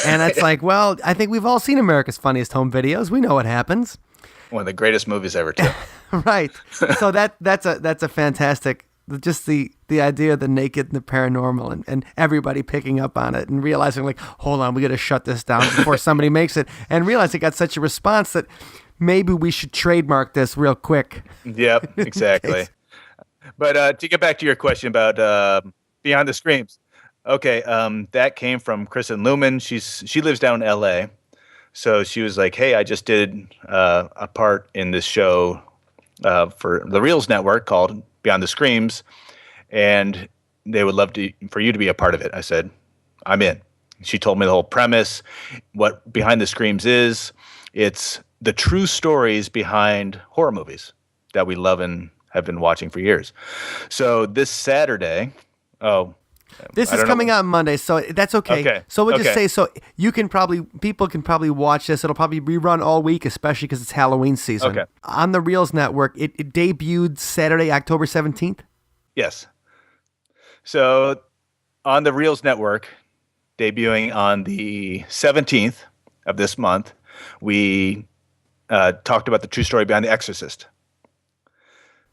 And it's like, well, I think we've all seen America's Funniest Home Videos. We know what happens. One of the greatest movies ever, too. Right. So that's a fantastic, just the idea of the naked and the paranormal and everybody picking up on it and realizing like, hold on, we got to shut this down before somebody makes it, and realize it got such a response that maybe we should trademark this real quick. Yep, exactly. But to get back to your question about Beyond the Screams. Okay, that came from Kristen Luman. She lives down in LA. So she was like, hey, I just did a part in this show for the Reels Network called Beyond the Screams, and they would love for you to be a part of it. I said, I'm in. She told me the whole premise, what Behind the Screams is. It's the true stories behind horror movies that we love and have been watching for years. So this Saturday, this is coming out Monday, so that's okay. Okay. So we'll just say, so people can probably watch this. It'll probably be run all week, especially because it's Halloween season. Okay. On the Reels Network, it debuted Saturday, October 17th. Yes. So on the Reels Network, debuting on the 17th of this month, we talked about the true story behind The Exorcist.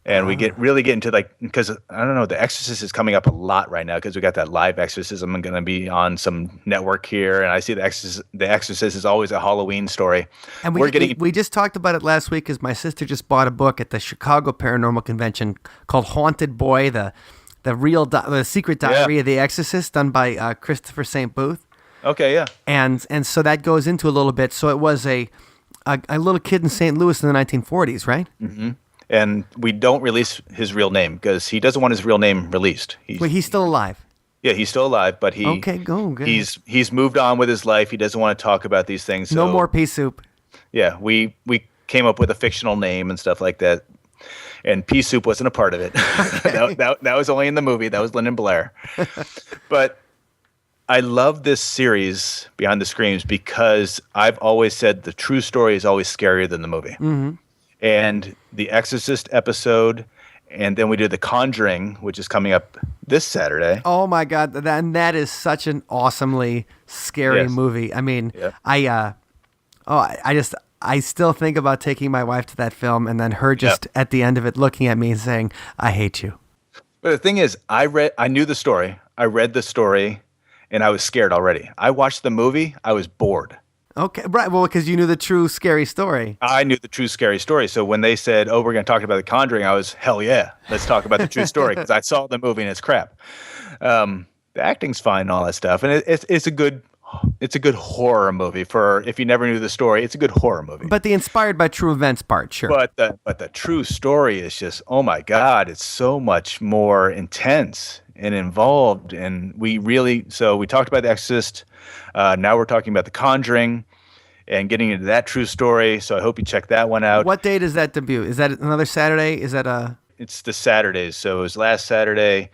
And we really get into like, because I don't know, The Exorcist is coming up a lot right now because we got that live exorcism and going to be on some network here. And I see The Exorcist is always a Halloween story. And we just talked about it last week because my sister just bought a book at the Chicago Paranormal Convention called Haunted Boy, the secret diary of the Exorcist, done by Christopher St. Booth. Okay, yeah. And so that goes into a little bit. So it was a little kid in St. Louis in the 1940s, right? Mm-hmm. And we don't release his real name because he doesn't want his real name released. He's still alive. Yeah, he's still alive, but he's moved on with his life. He doesn't want to talk about these things. So, no more pea soup. Yeah, we came up with a fictional name and stuff like that. And pea soup wasn't a part of it. that was only in the movie. That was Lyndon Blair. But I love this series, Behind the Screams, because I've always said the true story is always scarier than the movie. Mm-hmm. And the Exorcist episode, and then we did The Conjuring, which is coming up this Saturday. Oh my God, that is such an awesomely scary movie. I mean, I still think about taking my wife to that film and then her just at the end of it looking at me and saying, "I hate you." But the thing is, I knew the story. I read the story, and I was scared already. I watched the movie. I was bored. Okay, right. Well, because you knew the true scary story. I knew the true scary story. So when they said, "Oh, we're going to talk about The Conjuring," I was, hell yeah, let's talk about the true story because I saw the movie and it's crap. The acting's fine and all that stuff, and it's a good horror movie for if you never knew the story. It's a good horror movie. But the inspired by true events part, sure. But the true story is just, oh my God, it's so much more intense and involved. And we talked about The Exorcist. Now we're talking about The Conjuring and getting into that true story. So I hope you check that one out. What day does that debut? Is that another Saturday? Is that It's the Saturdays. So it was last Saturday.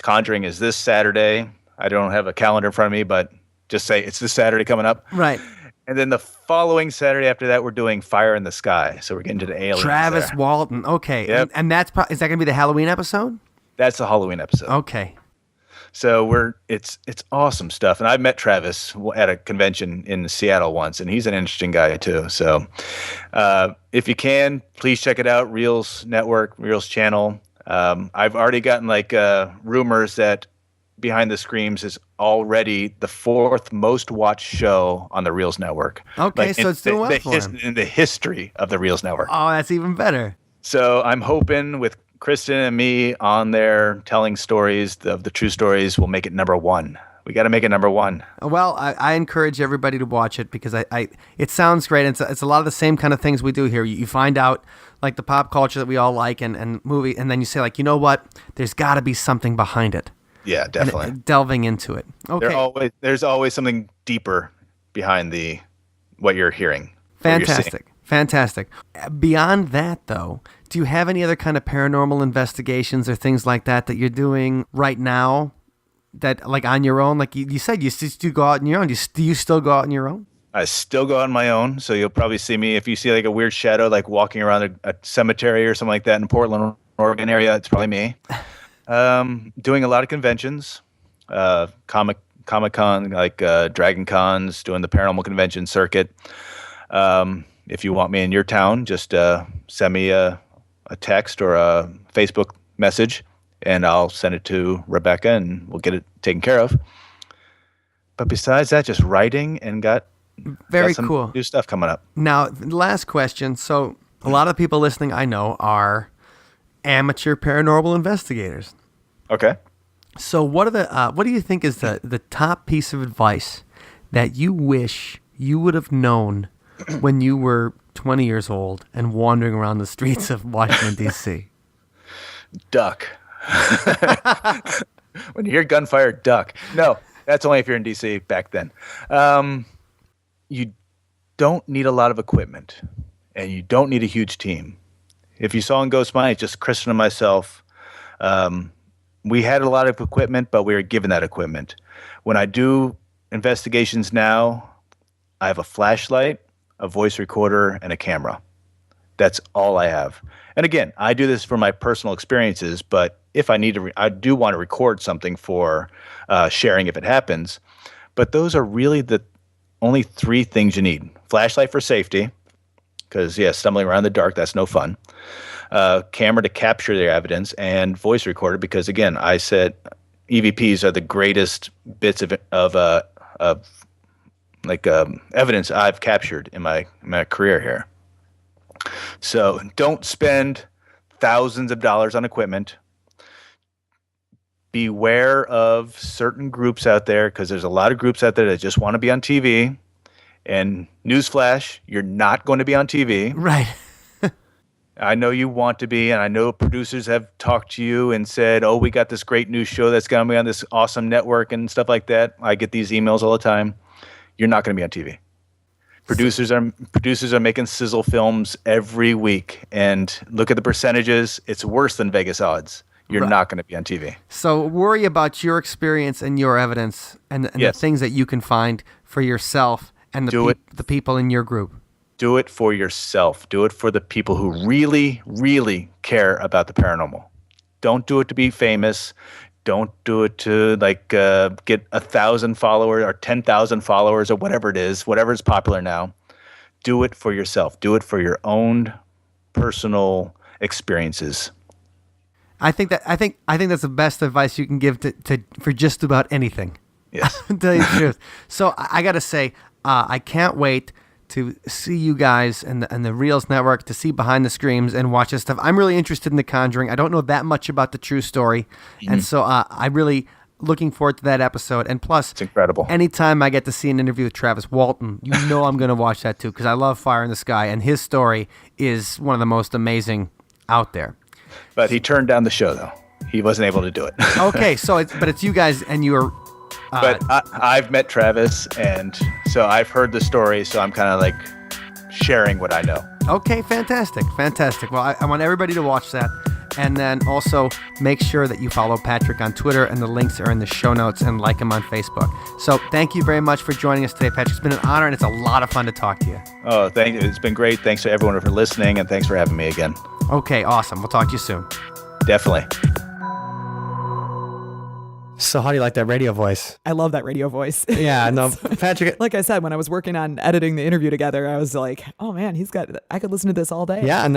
Conjuring is this Saturday. I don't have a calendar in front of me, but just say it's this Saturday coming up. Right. And then the following Saturday after that, we're doing Fire in the Sky. So we're getting to the aliens. Travis Walton. Okay. Yep. And that's is that going to be the Halloween episode? That's the Halloween episode. Okay. So it's awesome stuff. And I've met Travis at a convention in Seattle once, and he's an interesting guy too. So if you can, please check it out. Reels Network, Reels channel. I've already gotten rumors that Behind the Screams is already the 4th most watched show on the Reels Network. Okay, so it's doing well for him. In the history of the Reels Network. Oh, that's even better. So I'm hoping with Kristen and me on there telling stories of the true stories, we'll make it number 1. We got to make it number 1. Well, I encourage everybody to watch it because it sounds great. It's a lot of the same kind of things we do here. You find out like the pop culture that we all like and movie, and then you say like, you know what? There's got to be something behind it. Yeah, definitely. And delving into it. Okay. There's always something deeper behind what you're hearing. Fantastic. Beyond that, though, do you have any other kind of paranormal investigations or things like that you're doing right now that like on your own? Like you said, you still go out on your own. Do you still go out on your own? I still go out on my own. So you'll probably see me if you see like a weird shadow, like walking around a cemetery or something like that in Portland, Oregon area. It's probably me. Doing a lot of conventions, Comic-Con, like Dragon Cons, doing the paranormal convention circuit. If you want me in your town, just send me a text or a Facebook message, and I'll send it to Rebecca, and we'll get it taken care of. But besides that, just writing and got some cool new stuff coming up. Now, last question. So a lot of people listening, I know, are amateur paranormal investigators. Okay. So what do you think is the top piece of advice that you wish you would have known when you were 20 years old and wandering around the streets of Washington, D.C.? Duck. When you hear gunfire, duck. No, that's only if you're in D.C. back then. You don't need a lot of equipment, and you don't need a huge team. If you saw in Ghost Mine, it's just Kristen and myself. We had a lot of equipment, but we were given that equipment. When I do investigations now, I have a flashlight, a voice recorder, and a camera. That's all I have. And again, I do this for my personal experiences, but if I need to, I do want to record something for sharing if it happens. But those are really the only 3 things you need. Flashlight for safety, because, stumbling around in the dark, that's no fun. camera to capture their evidence, and voice recorder because, again, I said EVPs are the greatest bits of evidence I've captured in my career here. So don't spend thousands of dollars on equipment. Beware of certain groups out there, because there's a lot of groups out there that just want to be on TV. And newsflash, you're not going to be on TV. Right. I know you want to be, and I know producers have talked to you and said, oh, we got this great new show that's going to be on this awesome network and stuff like that. I get these emails all the time. You're not going to be on TV. Producers are making sizzle films every week, and look at the percentages. It's worse than Vegas odds. You're not going to be on TV. So worry about your experience and your evidence and the things that you can find for yourself and the people in your group. Do it for yourself. Do it for the people who really, really care about the paranormal. Don't do it to be famous. Don't do it to get 1,000 followers or 10,000 followers or whatever it is, whatever is popular now. Do it for yourself. Do it for your own personal experiences. I think that's the best advice you can give for just about anything. Yes. To tell you the truth. So I got to say, I can't wait to see you guys and the Reels Network, to see Behind the Screams and watch this stuff. I'm really interested in The Conjuring. I don't know that much about the true story. Mm-hmm. And so I'm really looking forward to that episode. And plus, it's incredible. Anytime I get to see an interview with Travis Walton, you know I'm going to watch that too, because I love Fire in the Sky, and his story is one of the most amazing out there. But he turned down the show, though. He wasn't able to do it. Okay, so it's you guys, and you're... but I've met Travis, and so I've heard the story, so I'm kind of sharing what I know. Okay, fantastic. Well, I want everybody to watch that. And then also make sure that you follow Patrick on Twitter, and the links are in the show notes, and like him on Facebook. So thank you very much for joining us today, Patrick. It's been an honor, and it's a lot of fun to talk to you. Oh, thank you. It's been great. Thanks to everyone for listening, and thanks for having me again. Okay, awesome. We'll talk to you soon. Definitely. So how do you like that radio voice? I love that radio voice. Yeah, no, Patrick. Like I said, when I was working on editing the interview together, I was like, oh man, I could listen to this all day. Yeah, and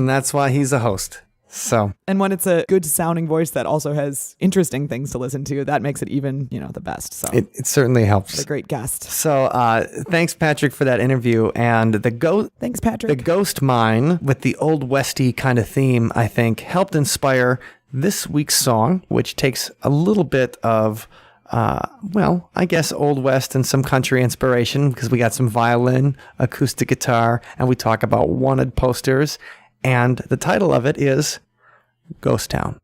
that's why he's a host. So, and when it's a good sounding voice that also has interesting things to listen to, that makes it even, the best. So it certainly helps. It's a great guest. So, thanks Patrick for that interview, and Thanks Patrick. The ghost mine with the old westy kind of theme, I think, helped inspire this week's song, which takes a little bit of, I guess Old West and some country inspiration, because we got some violin, acoustic guitar, and we talk about wanted posters. And the title of it is Ghost Town.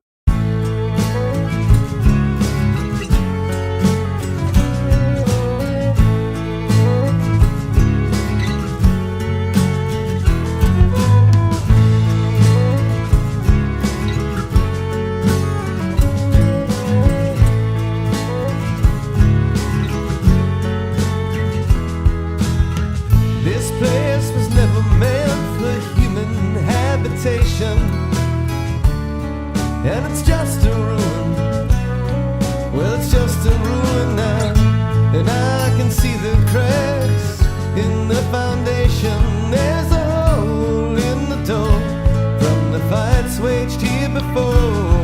This place was never meant for human habitation, and it's just a ruin. Well, it's just a ruin now, and I can see the cracks in the foundation. There's a hole in the door from the fights waged here before.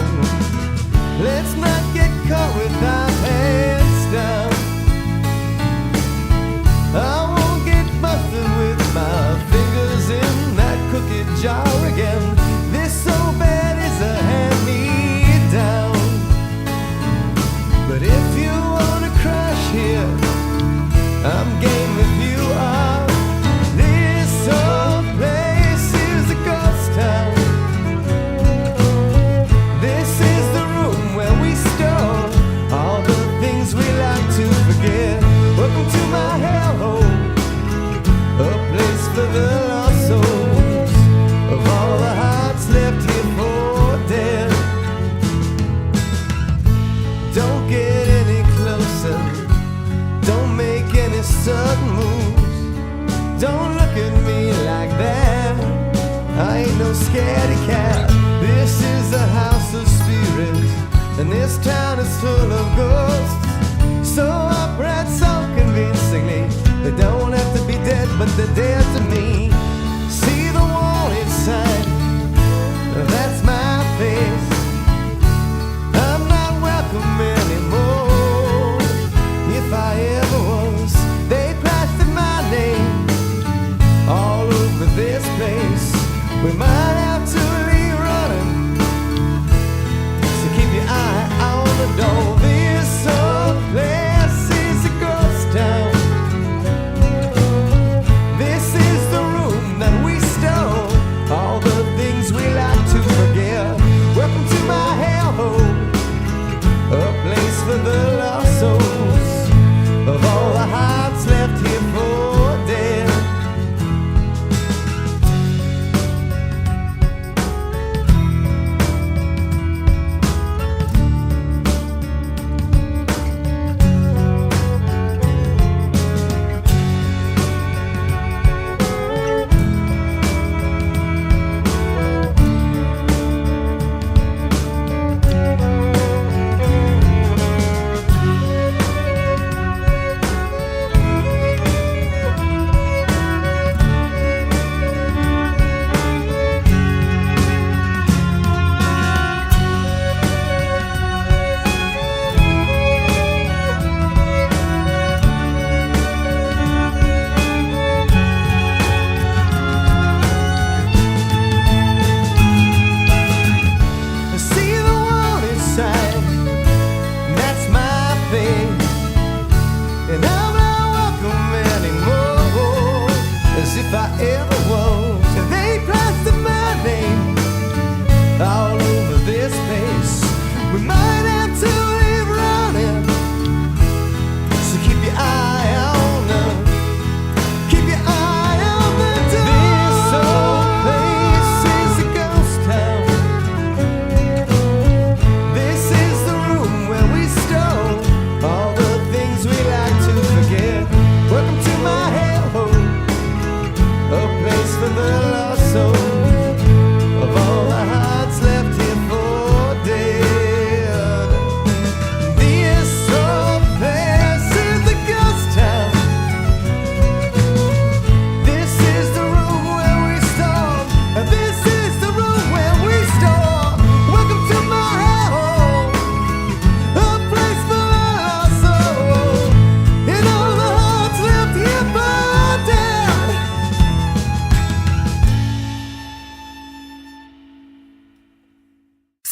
Let's not get caught with our pants down. I won't get busted with my fingers in that cookie jar again. This so bad is a hand-me-down. But if you wanna crash here, I'm game if you are. This whole place is a ghost town. This is the room where we store all the things we like to forget. Welcome to my hellhole, a place for the lost souls of all the hearts left here for dead. Don't get any closer, don't make any sudden moves. Don't look at me like that, I ain't no scaredy cat. This is a house of spirits, and this town is full of ghosts. So upright so convincingly, they don't have to be dead, but they're dead to me. See the wanted sign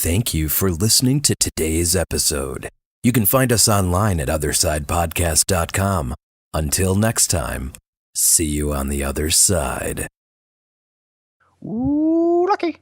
thank you for listening to today's episode. You can find us online at othersidepodcast.com. Until next time, see you on the other side. Ooh, lucky.